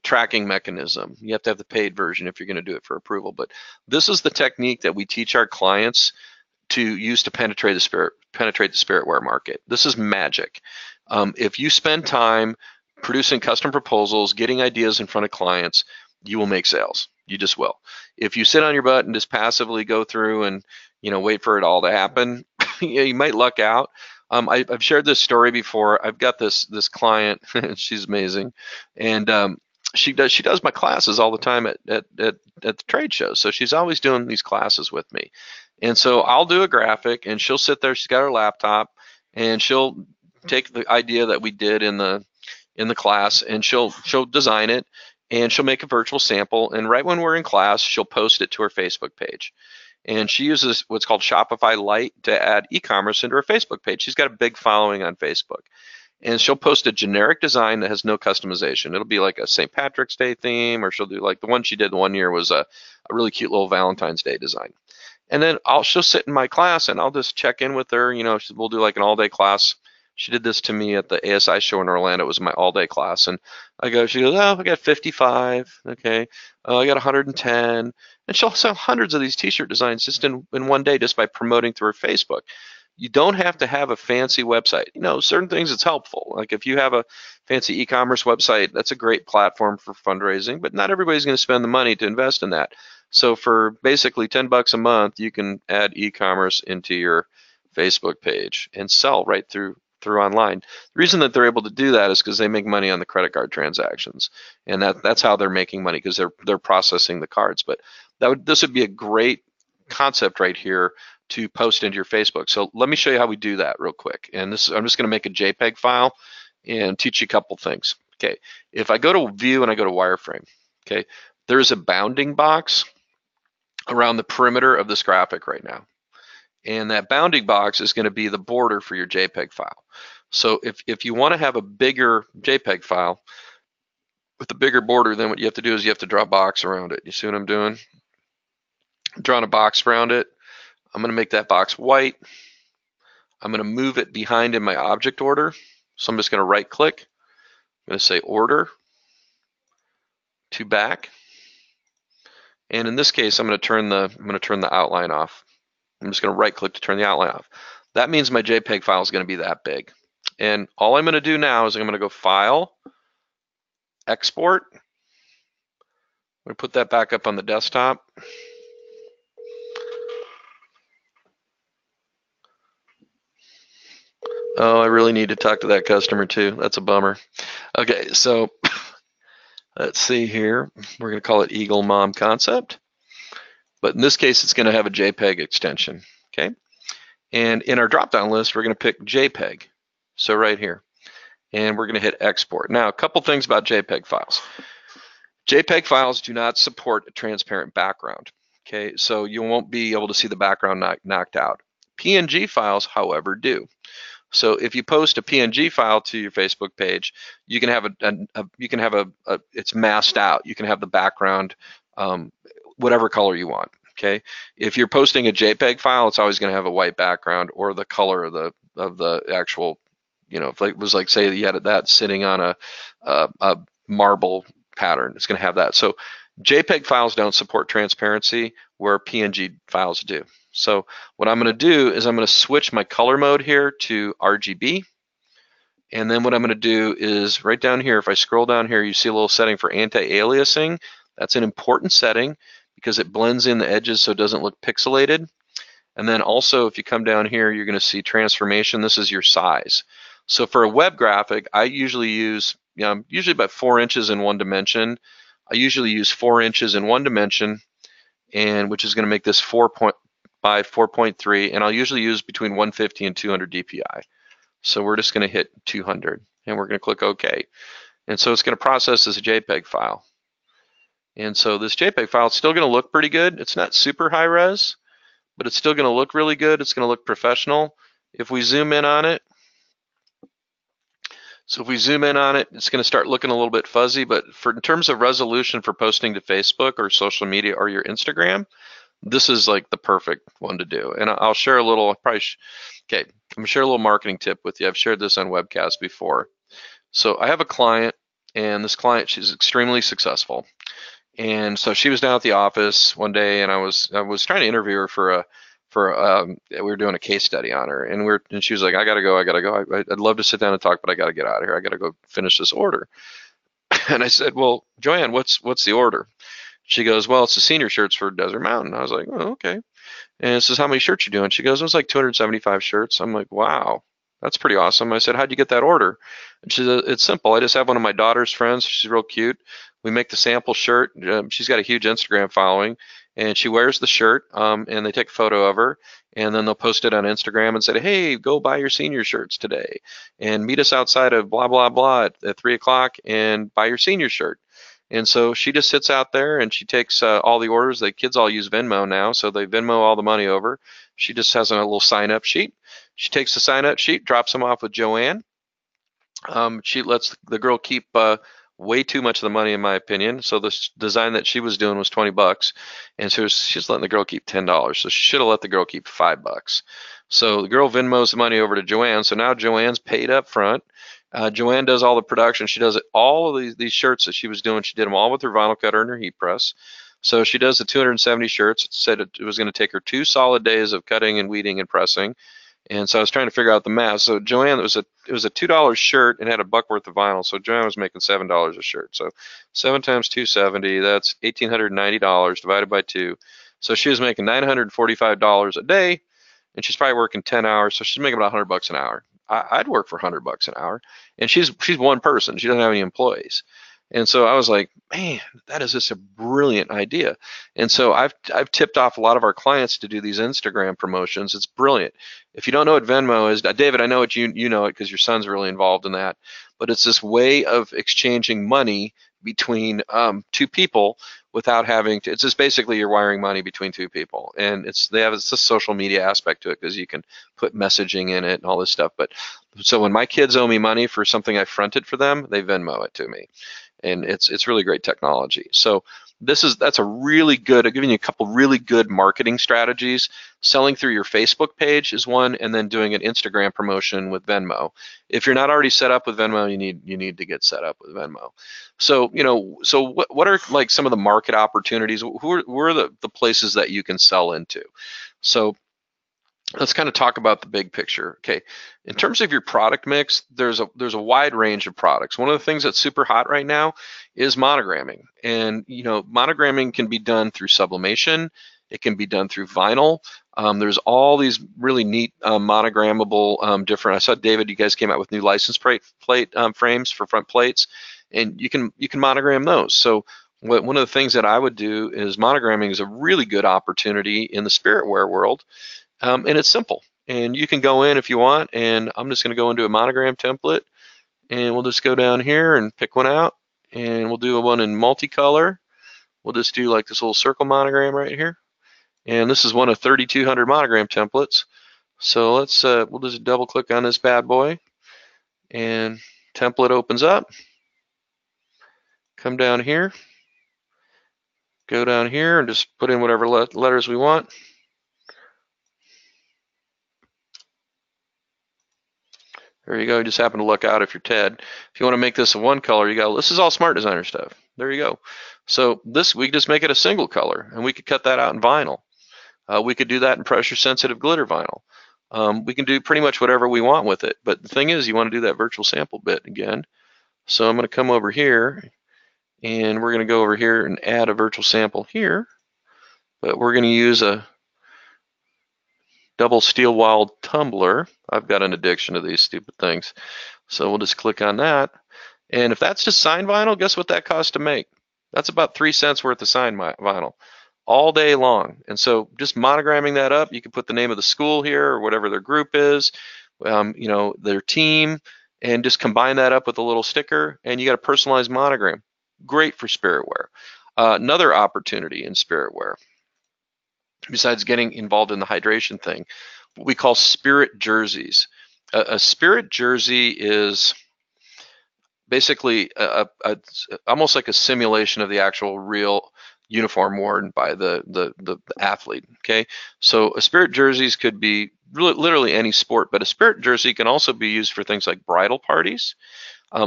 tracking mechanism. You have to have the paid version if you're going to do it for approval. But this is the technique that we teach our clients to use to penetrate the Spiritwear market. This is magic. If you spend time producing custom proposals, getting ideas in front of clients, you will make sales. You just will. If you sit on your butt and just passively go through and wait for it all to happen, you might luck out. I've shared this story before. I've got this client. She's amazing, and she does my classes all the time at the trade shows. So she's always doing these classes with me, and so I'll do a graphic, and she'll sit there. She's got her laptop, and she'll take the idea that we did in the class, and she'll design it, and she'll make a virtual sample. And right when we're in class, she'll post it to her Facebook page. And she uses what's called Shopify Lite to add e-commerce into her Facebook page. She's got a big following on Facebook. And she'll post a generic design that has no customization. It'll be like a St. Patrick's Day theme, or she'll do like the one she did one year was a really cute little Valentine's Day design. And then she'll sit in my class and I'll just check in with her. We'll do like an all-day class. She did this to me at the ASI show in Orlando. It was my all-day class. And she goes, oh, I got 55. Okay. I got 110. And she'll sell hundreds of these t-shirt designs just in one day, just by promoting through her Facebook. You don't have to have a fancy website. Certain things it's helpful. Like if you have a fancy e-commerce website, that's a great platform for fundraising, but not everybody's going to spend the money to invest in that. So for basically $10 a month, you can add e-commerce into your Facebook page and sell right through online. The reason that they're able to do that is because they make money on the credit card transactions, and that's how they're making money, because they're processing the cards. But this would be a great concept right here to post into your Facebook. So let me show you how we do that real quick. And I'm just going to make a JPEG file and teach you a couple things. Okay, if I go to View and I go to Wireframe, okay, there's a bounding box around the perimeter of this graphic right now. And that bounding box is going to be the border for your JPEG file. So if you want to have a bigger JPEG file with a bigger border, then what you have to do is you have to draw a box around it. You see what I'm doing? Drawing a box around it. I'm going to make that box white. I'm going to move it behind in my object order. So I'm just going to right click. I'm going to say order to back. And in this case, I'm going to turn the outline off. I'm just going to right click to turn the outline off. That means my JPEG file is going to be that big. And all I'm going to do now is I'm going to go File, Export. I'm going to put that back up on the desktop. Oh, I really need to talk to that customer too. That's a bummer. Okay, so let's see here. We're going to call it Eagle Mom Concept. But in this case, it's going to have a JPEG extension. Okay. And in our drop-down list, we're going to pick JPEG. So right here. And we're going to hit Export. Now, a couple things about JPEG files. JPEG files do not support a transparent background. Okay, so you won't be able to see the background knocked out. PNG files, however, do. So if you post a PNG file to your Facebook page, you can have it's masked out. You can have the background whatever color you want. Okay, if you're posting a JPEG file, it's always going to have a white background or the color of the actual, if it was like, say you had that sitting on a marble pattern, it's going to have that. So JPEG files don't support transparency where PNG files do. So what I'm going to do is I'm going to switch my color mode here to RGB. And then what I'm going to do is right down here, if I scroll down here, you see a little setting for anti-aliasing. That's an important setting because it blends in the edges so it doesn't look pixelated. And then also if you come down here, you're going to see transformation. This is your size. So for a web graphic, I usually use, usually about 4 inches in one dimension. I usually use 4 inches in one dimension, and which is going to make this 4 by 4.3, and I'll usually use between 150 and 200 DPI. So we're just going to hit 200, and we're going to click OK. And so it's going to process as a JPEG file. And so this JPEG file is still going to look pretty good. It's not super high res, but it's still going to look really good. It's going to look professional. If we zoom in on it, it's going to start looking a little bit fuzzy, but in terms of resolution for posting to Facebook or social media or your Instagram, this is like the perfect one to do. And I'll share a little, I'm going to share a little marketing tip with you. I've shared this on webcast before. So I have a client, and this client, she's extremely successful. And so she was down at the office one day, and I was trying to interview her we were doing a case study on her, and she was like, I gotta go. I'd love to sit down and talk, but I gotta get out of here. I gotta go finish this order. And I said, well, Joanne, what's the order? She goes, well, it's the senior shirts for Desert Mountain. I was like, oh, okay. And it says, how many shirts you doing? She goes, it was like 275 shirts. I'm like, wow, that's pretty awesome. I said, how'd you get that order? And she said, it's simple. I just have one of my daughter's friends. She's real cute. We make the sample shirt. She's got a huge Instagram following, and she wears the shirt, and they take a photo of her, and then they'll post it on Instagram and say, hey, go buy your senior shirts today, and meet us outside of blah, blah, blah at 3 o'clock and buy your senior shirt. And so she just sits out there and she takes all the orders. The kids all use Venmo now, so they Venmo all the money over. She just has a little sign-up sheet. She takes the sign-up sheet, drops them off with Joanne. She lets the girl keep way too much of the money, in my opinion. So the design that she was doing was $20, and so she's letting the girl keep $10. So she should have let the girl keep $5. So the girl Venmos the money over to Joanne. So now Joanne's paid up front. Joanne does all the production. She does all of these shirts that she was doing. She did them all with her vinyl cutter and her heat press. So she does the 270 shirts. It said it was going to take her 2 solid days of cutting and weeding and pressing. And so I was trying to figure out the math. So Joanne, it was a $2 shirt and had $1 worth of vinyl. So Joanne was making $7 a shirt. So 7 times 270, that's $1,890 divided by 2. So she was making $945 a day, and she's probably working 10 hours. So she's making about $100 an hour. I'd work for $100 an hour, and she's one person. She doesn't have any employees. And so I was like, man, that is just a brilliant idea. And so I've tipped off a lot of our clients to do these Instagram promotions. It's brilliant. If you don't know what Venmo is, David, I know you know it because your son's really involved in that. But it's this way of exchanging money between two people without having to. It's just basically you're wiring money between two people, and it's a social media aspect to it because you can put messaging in it and all this stuff. But so when my kids owe me money for something I fronted for them, they Venmo it to me, and it's really great technology. So that's a really good. I'm giving you a couple really good marketing strategies. Selling through your Facebook page is one, and then doing an Instagram promotion with Venmo. If you're not already set up with Venmo, you need to get set up with Venmo. So what are like some of the market opportunities? Who are the places that you can sell into? So let's kind of talk about the big picture. Okay, in terms of your product mix, there's a wide range of products. One of the things that's super hot right now is monogramming, and monogramming can be done through sublimation. It can be done through vinyl. There's all these really neat monogrammable different. I saw David, you guys came out with new license plate frames for front plates, and you can monogram those. So one of the things that I would do is monogramming is a really good opportunity in the Spiritwear world. And it's simple, and you can go in if you want, and I'm just going to go into a monogram template, and we'll just go down here and pick one out, and we'll do one in multicolor. We'll just do like this little circle monogram right here, and this is one of 3,200 monogram templates. So let's we'll just double click on this bad boy, and template opens up. Come down here, go down here, and just put in whatever letters we want. There you go. You just happen to look out if you're Ted. If you want to make this a one color, you go, this is all Smart Designer stuff. There you go. So this, we could just make it a single color, and we could cut that out in vinyl. We could do that in pressure sensitive glitter vinyl. We can do pretty much whatever we want with it. But the thing is, you want to do that virtual sample bit again. So I'm going to come over here, and we're going to go over here and add a virtual sample here. But we're going to use a double steel walled tumbler. I've got an addiction to these stupid things. So we'll just click on that. And if that's just sign vinyl, guess what that costs to make? That's about 3 cents worth of sign vinyl all day long. And so just monogramming that up, you can put the name of the school here or whatever their group is, their team, and just combine that up with a little sticker, and you got a personalized monogram. Great for Spiritwear. Another opportunity in Spiritwear, besides getting involved in the hydration thing, what we call spirit jerseys. A spirit jersey is basically almost like a simulation of the actual real uniform worn by the athlete. Okay, so a spirit jerseys could be literally any sport, but a spirit jersey can also be used for things like bridal parties.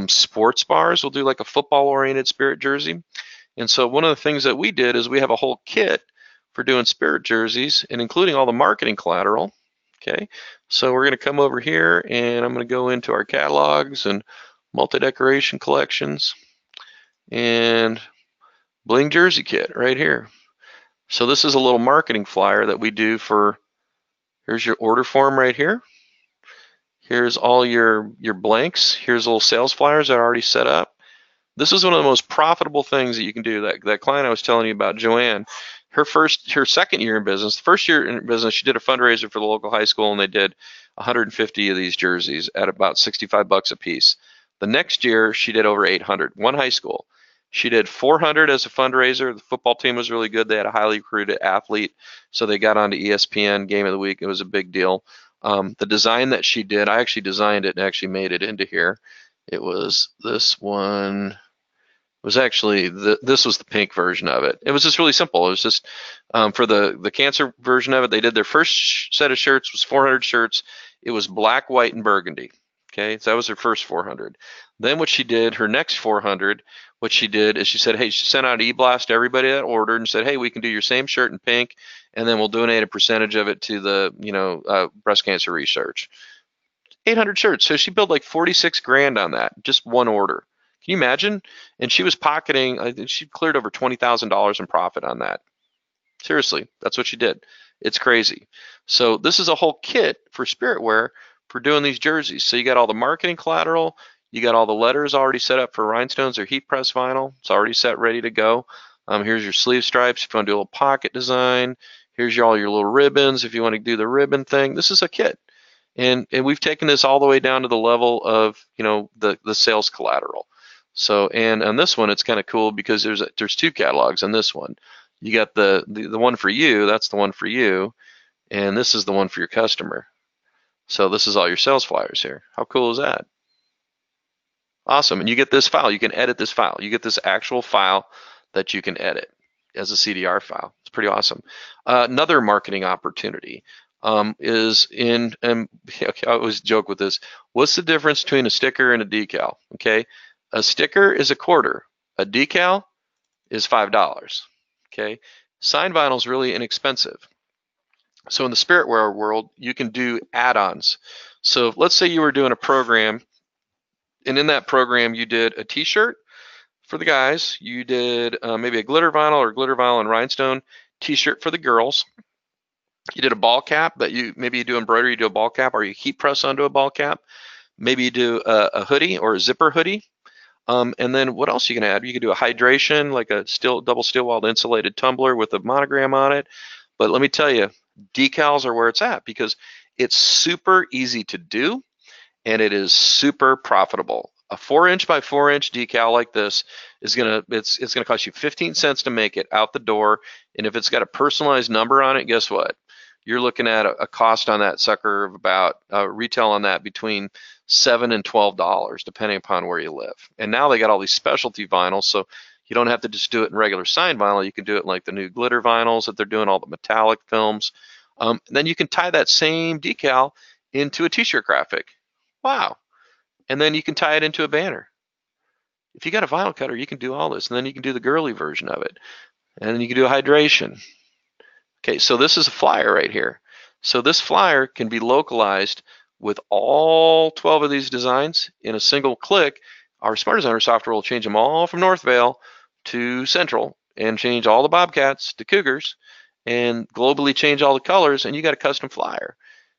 Sports bars will do like a football-oriented spirit jersey. And so one of the things that we did is we have a whole kit for doing spirit jerseys and including all the marketing collateral. Okay, so we're going to come over here, and I'm going to go into our catalogs and multi-decoration collections and bling jersey kit right here. So this is a little marketing flyer that we do for, here's your order form right here. Here's all your blanks. Here's little sales flyers that are already set up. This is one of the most profitable things that you can do. That client I was telling you about, Joanne, her second year in business, the first year in business, she did a fundraiser for the local high school, and they did 150 of these jerseys at about $65 a piece. The next year, she did over 800, one high school. She did 400 as a fundraiser. The football team was really good. They had a highly recruited athlete, so they got onto ESPN Game of the Week. It was a big deal. The design that she did, I actually designed it and actually made it into here. It was this one. It was actually this was the pink version of it. It was just really simple. It was just for the cancer version of it. They did their first set of shirts was 400 shirts. It was black, white, and burgundy. Okay, so that was her first 400. Then what she did, her next 400, what she did is she said, hey, she sent out an e-blast to everybody that ordered and said, hey, we can do your same shirt in pink, and then we'll donate a percentage of it to the breast cancer research. 800 shirts. So she billed like 46 grand on that, just one order. Can you imagine? And she was pocketing, I think she cleared over $20,000 in profit on that. Seriously, that's what she did. It's crazy. So this is a whole kit for Spiritwear for doing these jerseys. So you got all the marketing collateral, you got all the letters already set up for rhinestones or heat press vinyl. It's already set, ready to go. Here's your sleeve stripes if you want to do a little pocket design. Here's all your little ribbons if you want to do the ribbon thing. This is a kit. And we've taken this all the way down to the level of the sales collateral. So, and on this one, it's kind of cool because there's two catalogs on this one. You got the one for you, that's the one for you, and this is the one for your customer. So this is all your sales flyers here. How cool is that? Awesome. And you get this file. You can edit this file. You get this actual file that you can edit as a CDR file. It's pretty awesome. Another marketing opportunity is in, and I always joke with this, what's the difference between a sticker and a decal? Okay, a sticker is $0.25. A decal is $5. Okay, sign vinyl is really inexpensive. So in the Spiritwear world, you can do add-ons. So let's say you were doing a program, and in that program you did a t-shirt for the guys, you did maybe a glitter vinyl and rhinestone t-shirt for the girls, you did a ball cap that maybe you do embroidery, you do a ball cap, or you heat press onto a ball cap, maybe you do a hoodie or a zipper hoodie. And then what else you can add? You can do a hydration, like a double steel walled insulated tumbler with a monogram on it. But let me tell you, decals are where it's at because it's super easy to do and it is super profitable. A 4-inch by 4-inch decal like this is gonna cost you 15 cents to make it out the door. And if it's got a personalized number on it, guess what? You're looking at a cost on that sucker of about retail on that between $7 and $12, depending upon where you live. And now they got all these specialty vinyls, so you don't have to just do it in regular sign vinyl. You can do it in like the new glitter vinyls that they're doing, all the metallic films. Then you can tie that same decal into a t-shirt graphic. Wow. And then you can tie it into a banner. If you got a vinyl cutter, you can do all this. And then you can do the girly version of it. And then you can do a hydration. Okay, so this is a flyer right here. So this flyer can be localized with all 12 of these designs in a single click. Our Smart Designer software will change them all from Northvale to Central and change all the Bobcats to Cougars and globally change all the colors, and you got a custom flyer.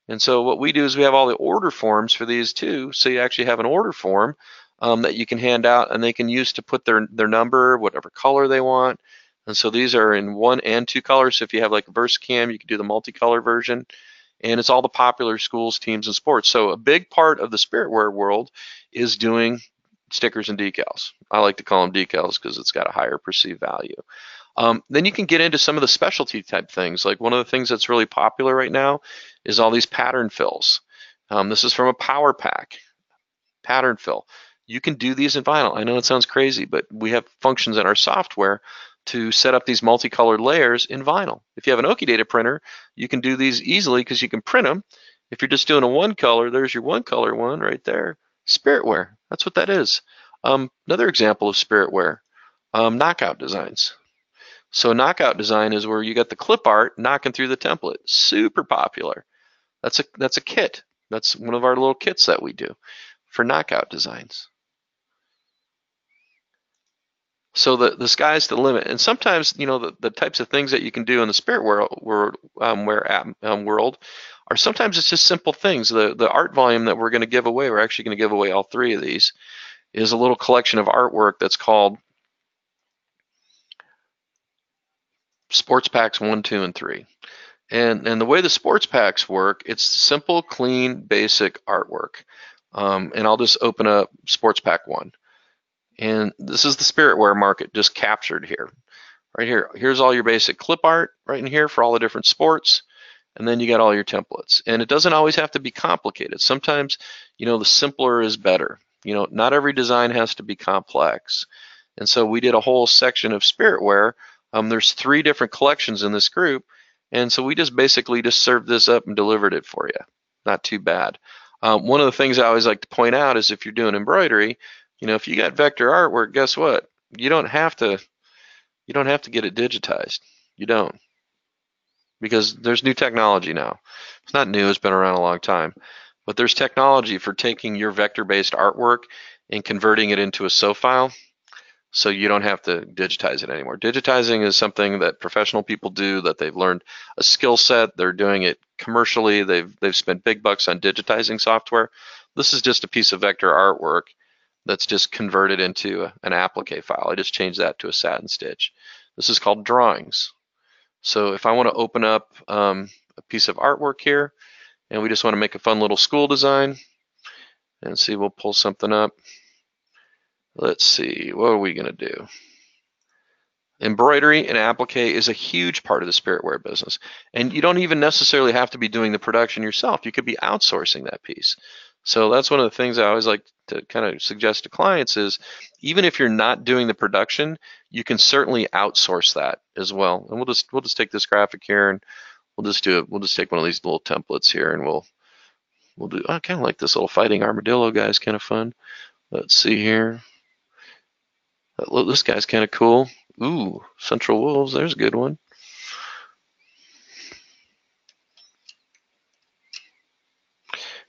And so what we do is we have all the order forms for these too. So you actually have an order form that you can hand out and they can use to put their number, whatever color they want. And so these are in 1 and 2 colors. So if you have like a VersaCam, you can do the multicolor version. And it's all the popular schools, teams, and sports. So a big part of the Spiritwear world is doing stickers and decals. I like to call them decals because it's got a higher perceived value. Then you can get into some of the specialty type things. Like one of the things that's really popular right now is all these pattern fills. This is from a power pack, pattern fill. You can do these in vinyl. I know it sounds crazy, but we have functions in our software to set up these multicolored layers in vinyl. If you have an Oki data printer, you can do these easily because you can print them. If you're just doing a one color, there's your one color one right there. Spiritwear, that's what that is. Another example of Spiritwear, knockout designs. So a knockout design is where you got the clip art knocking through the template. Super popular. That's a kit. That's one of our little kits that we do for knockout designs. So the sky's the limit. And sometimes, you know, the types of things that you can do in the Spiritwear world are sometimes it's just simple things. The art volume that we're going to give away, we're actually going to give away all 3 of these, is a little collection of artwork that's called Sports Packs 1, 2, and 3. And the way the sports packs work, it's simple, clean, basic artwork. And I'll just open up Sports Pack 1. And this is the Spiritwear market just captured here. Right here. Here's all your basic clip art right in here for all the different sports. And then you got all your templates. And it doesn't always have to be complicated. Sometimes, you know, the simpler is better. You know, not every design has to be complex. And so we did a whole section of Spiritwear. There's 3 different collections in this group. And so we just basically just served this up and delivered it for you. Not too bad. One of the things I always like to point out is if you're doing embroidery, you know, if you got vector artwork, guess what? You don't have to get it digitized. You don't. Because there's new technology now. It's not new, it's been around a long time. But there's technology for taking your vector-based artwork and converting it into a SO file so you don't have to digitize it anymore. Digitizing is something that professional people do, that they've learned a skill set. They're doing it commercially. They've spent big bucks on digitizing software. This is just a piece of vector artwork that's just converted into an applique file. I just changed that to a satin stitch. This is called drawings. So if I want to open up a piece of artwork here, and we just want to make a fun little school design, and see, we'll pull something up. Let's see, what are we gonna do? Embroidery and applique is a huge part of the Spiritwear business. And you don't even necessarily have to be doing the production yourself. You could be outsourcing that piece. So that's one of the things I always like to kind of suggest to clients is even if you're not doing the production, you can certainly outsource that as well. And we'll just take this graphic here and we'll just take one of these little templates here and we'll do, I kind of like this little fighting armadillo guy, is kind of fun. Let's see here. This guy's kind of cool. Ooh, Central Wolves, there's a good one.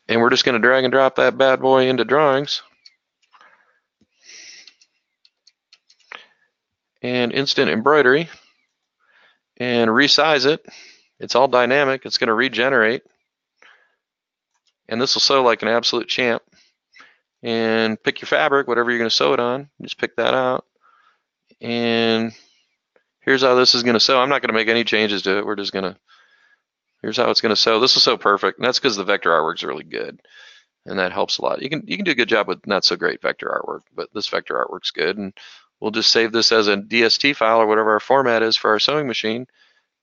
And we're just going to drag and drop that bad boy into drawings. And instant embroidery. And resize it. It's all dynamic. It's going to regenerate. And this will sew like an absolute champ. And pick your fabric, whatever you're going to sew it on. Just pick that out. And here's how this is going to sew. I'm not going to make any changes to it. We're just going to, here's how it's going to sew. This will sew perfect. And that's because the vector artwork's really good. And that helps a lot. You can do a good job with not so great vector artwork, but this vector artwork's good. And we'll just save this as a DST file or whatever our format is for our sewing machine.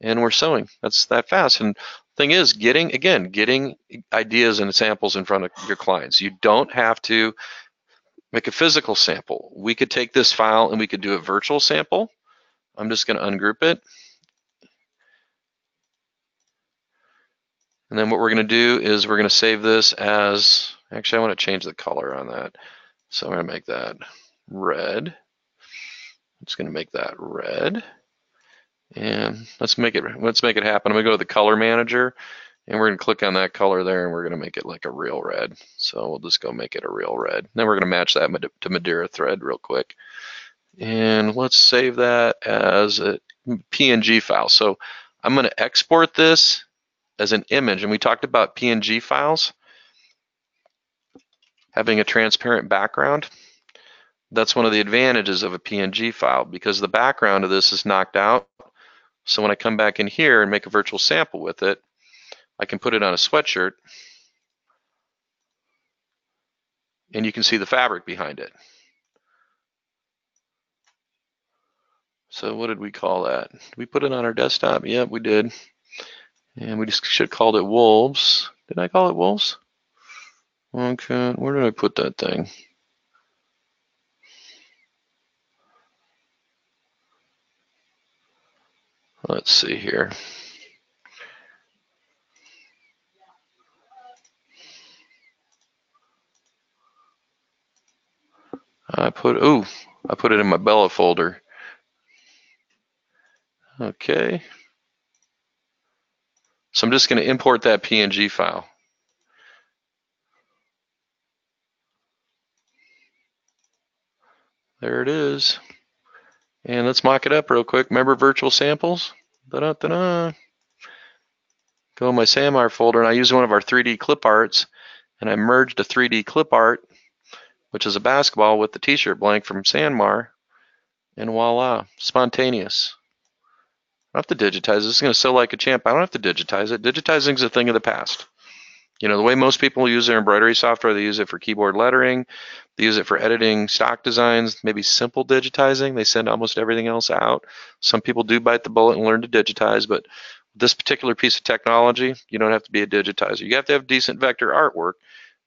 And we're sewing. That's that fast. And the thing is, getting ideas and samples in front of your clients. You don't have to make a physical sample. We could take this file and we could do a virtual sample. I'm just going to ungroup it. And then what we're going to do is we're going to save this as, actually I want to change the color on that. So I'm going to make that red. I'm just going to make that red. And let's make it happen. I'm going to go to the color manager and we're going to click on that color there and we're going to make it like a real red. So we'll just go make it a real red. Then we're going to match that to Madeira thread real quick. And let's save that as a PNG file. So I'm going to export this as an image. And we talked about PNG files having a transparent background. That's one of the advantages of a PNG file because the background of this is knocked out. So when I come back in here and make a virtual sample with it, I can put it on a sweatshirt and you can see the fabric behind it. So what did we call that? Did we put it on our desktop? Yep, we did. And we just should have called it Wolves. Did I call it Wolves? Okay, where did I put that thing? Let's see here. I put it in my Bella folder. Okay. So I'm just going to import that PNG file. There it is. And let's mock it up real quick. Remember virtual samples? Da-da-da-da. Go in my SAMR folder and I use one of our 3D clip arts and I merged a 3D clip art, which is a basketball with the t-shirt blank from SAMR, and voila, spontaneous. I don't have to digitize this. It's going to sew like a champ. I don't have to digitize it. Digitizing is a thing of the past. You know, the way most people use their embroidery software, they use it for keyboard lettering. They use it for editing stock designs, maybe simple digitizing. They send almost everything else out. Some people do bite the bullet and learn to digitize, but this particular piece of technology, you don't have to be a digitizer. You have to have decent vector artwork,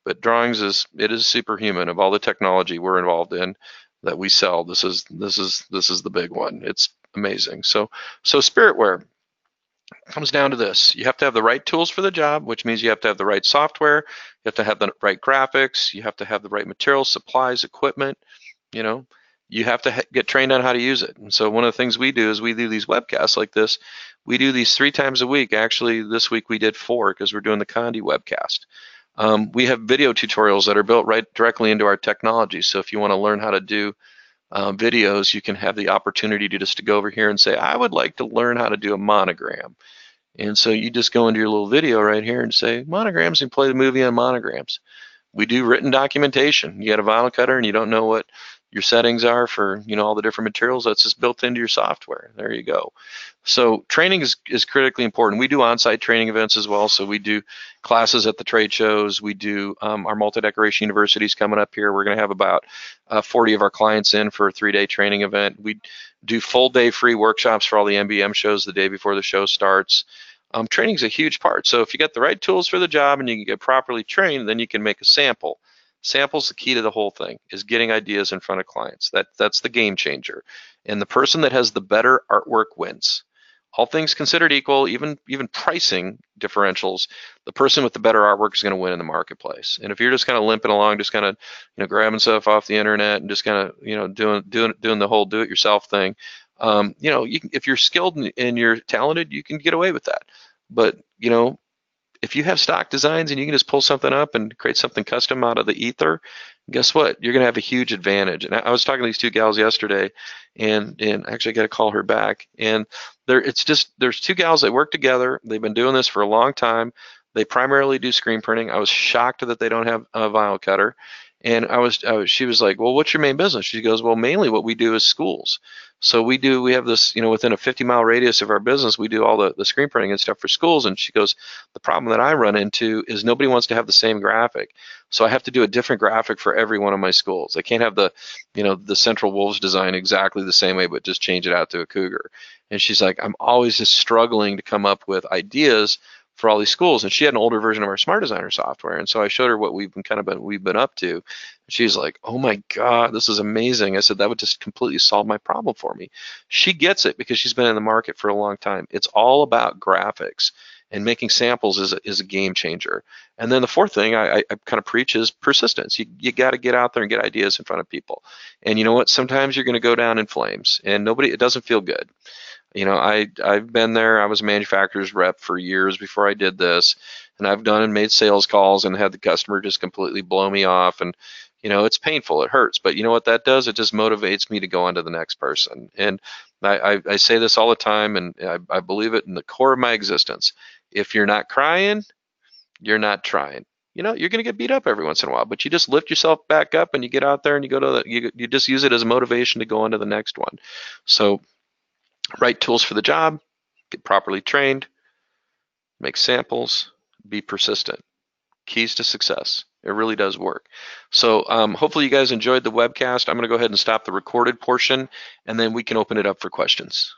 but drawings is superhuman. Of all the technology we're involved in that we sell, this is the big one. It's amazing. So Spiritwear comes down to this. You have to have the right tools for the job, which means you have to have the right software, you have to have the right graphics, you have to have the right materials, supplies, equipment. You know, you have to get trained on how to use it. And so one of the things we do is we do these webcasts like this. We do these 3 times a week. Actually, this week we did 4 because we're doing the Conde webcast. We have video tutorials that are built right directly into our technology. So if you want to learn how to do videos, you can have the opportunity to go over here and say, I would like to learn how to do a monogram. And so you just go into your little video right here and say monograms and play the movie on monograms. We do written documentation. You got a vinyl cutter and you don't know what your settings are for, you know, all the different materials. That's just built into your software. There you go. So training is critically important. We do on-site training events as well. So we do classes at the trade shows. We do our multi-decoration universities coming up here. We're going to have about 40 of our clients in for a 3-day training event. We do full day free workshops for all the MBM shows the day before the show starts. Training is a huge part. So if you get the right tools for the job and you can get properly trained, then you can make a sample. Sample's the key to the whole thing, is getting ideas in front of clients. That's the game changer. And the person that has the better artwork wins. All things considered equal, even pricing differentials, the person with the better artwork is going to win in the marketplace. And if you're just kind of limping along, just kind of, you know, grabbing stuff off the internet and just kind of, you know, doing the whole do-it-yourself thing, you know, if you're skilled and you're talented, you can get away with that. But, you know, if you have stock designs and you can just pull something up and create something custom out of the ether, guess what? You're going to have a huge advantage. And I was talking to these two gals yesterday, and actually I got to call her back. And there's two gals that work together. They've been doing this for a long time. They primarily do screen printing. I was shocked that they don't have a vinyl cutter. And she was like, well, what's your main business? She goes, well, mainly what we do is schools. So we have this, you know, within a 50-mile radius of our business, we do all the screen printing and stuff for schools. And she goes, the problem that I run into is nobody wants to have the same graphic. So I have to do a different graphic for every one of my schools. I can't have the Central Wolves design exactly the same way, but just change it out to a cougar. And she's like, I'm always just struggling to come up with ideas for all these schools. And she had an older version of our Smart Designer software. And so I showed her what we've been up to. She's like, oh my God, this is amazing. I said, that would just completely solve my problem for me. She gets it because she's been in the market for a long time. It's all about graphics, and making samples is a game changer. And then the fourth thing I kind of preach is persistence. You got to get out there and get ideas in front of people. And you know what? Sometimes you're going to go down in flames, and it doesn't feel good. You know, I've been there. I was a manufacturer's rep for years before I did this, and I've done and made sales calls and had the customer just completely blow me off. And you know, it's painful, it hurts, but you know what that does? It just motivates me to go on to the next person. And I say this all the time, and I believe it in the core of my existence. If you're not crying, you're not trying. You know, you're going to get beat up every once in a while, but you just lift yourself back up and you get out there and you just use it as a motivation to go on to the next one. So, right tools for the job, get properly trained, make samples, be persistent. Keys to success. It really does work. So hopefully you guys enjoyed the webcast. I'm going to go ahead and stop the recorded portion, and then we can open it up for questions.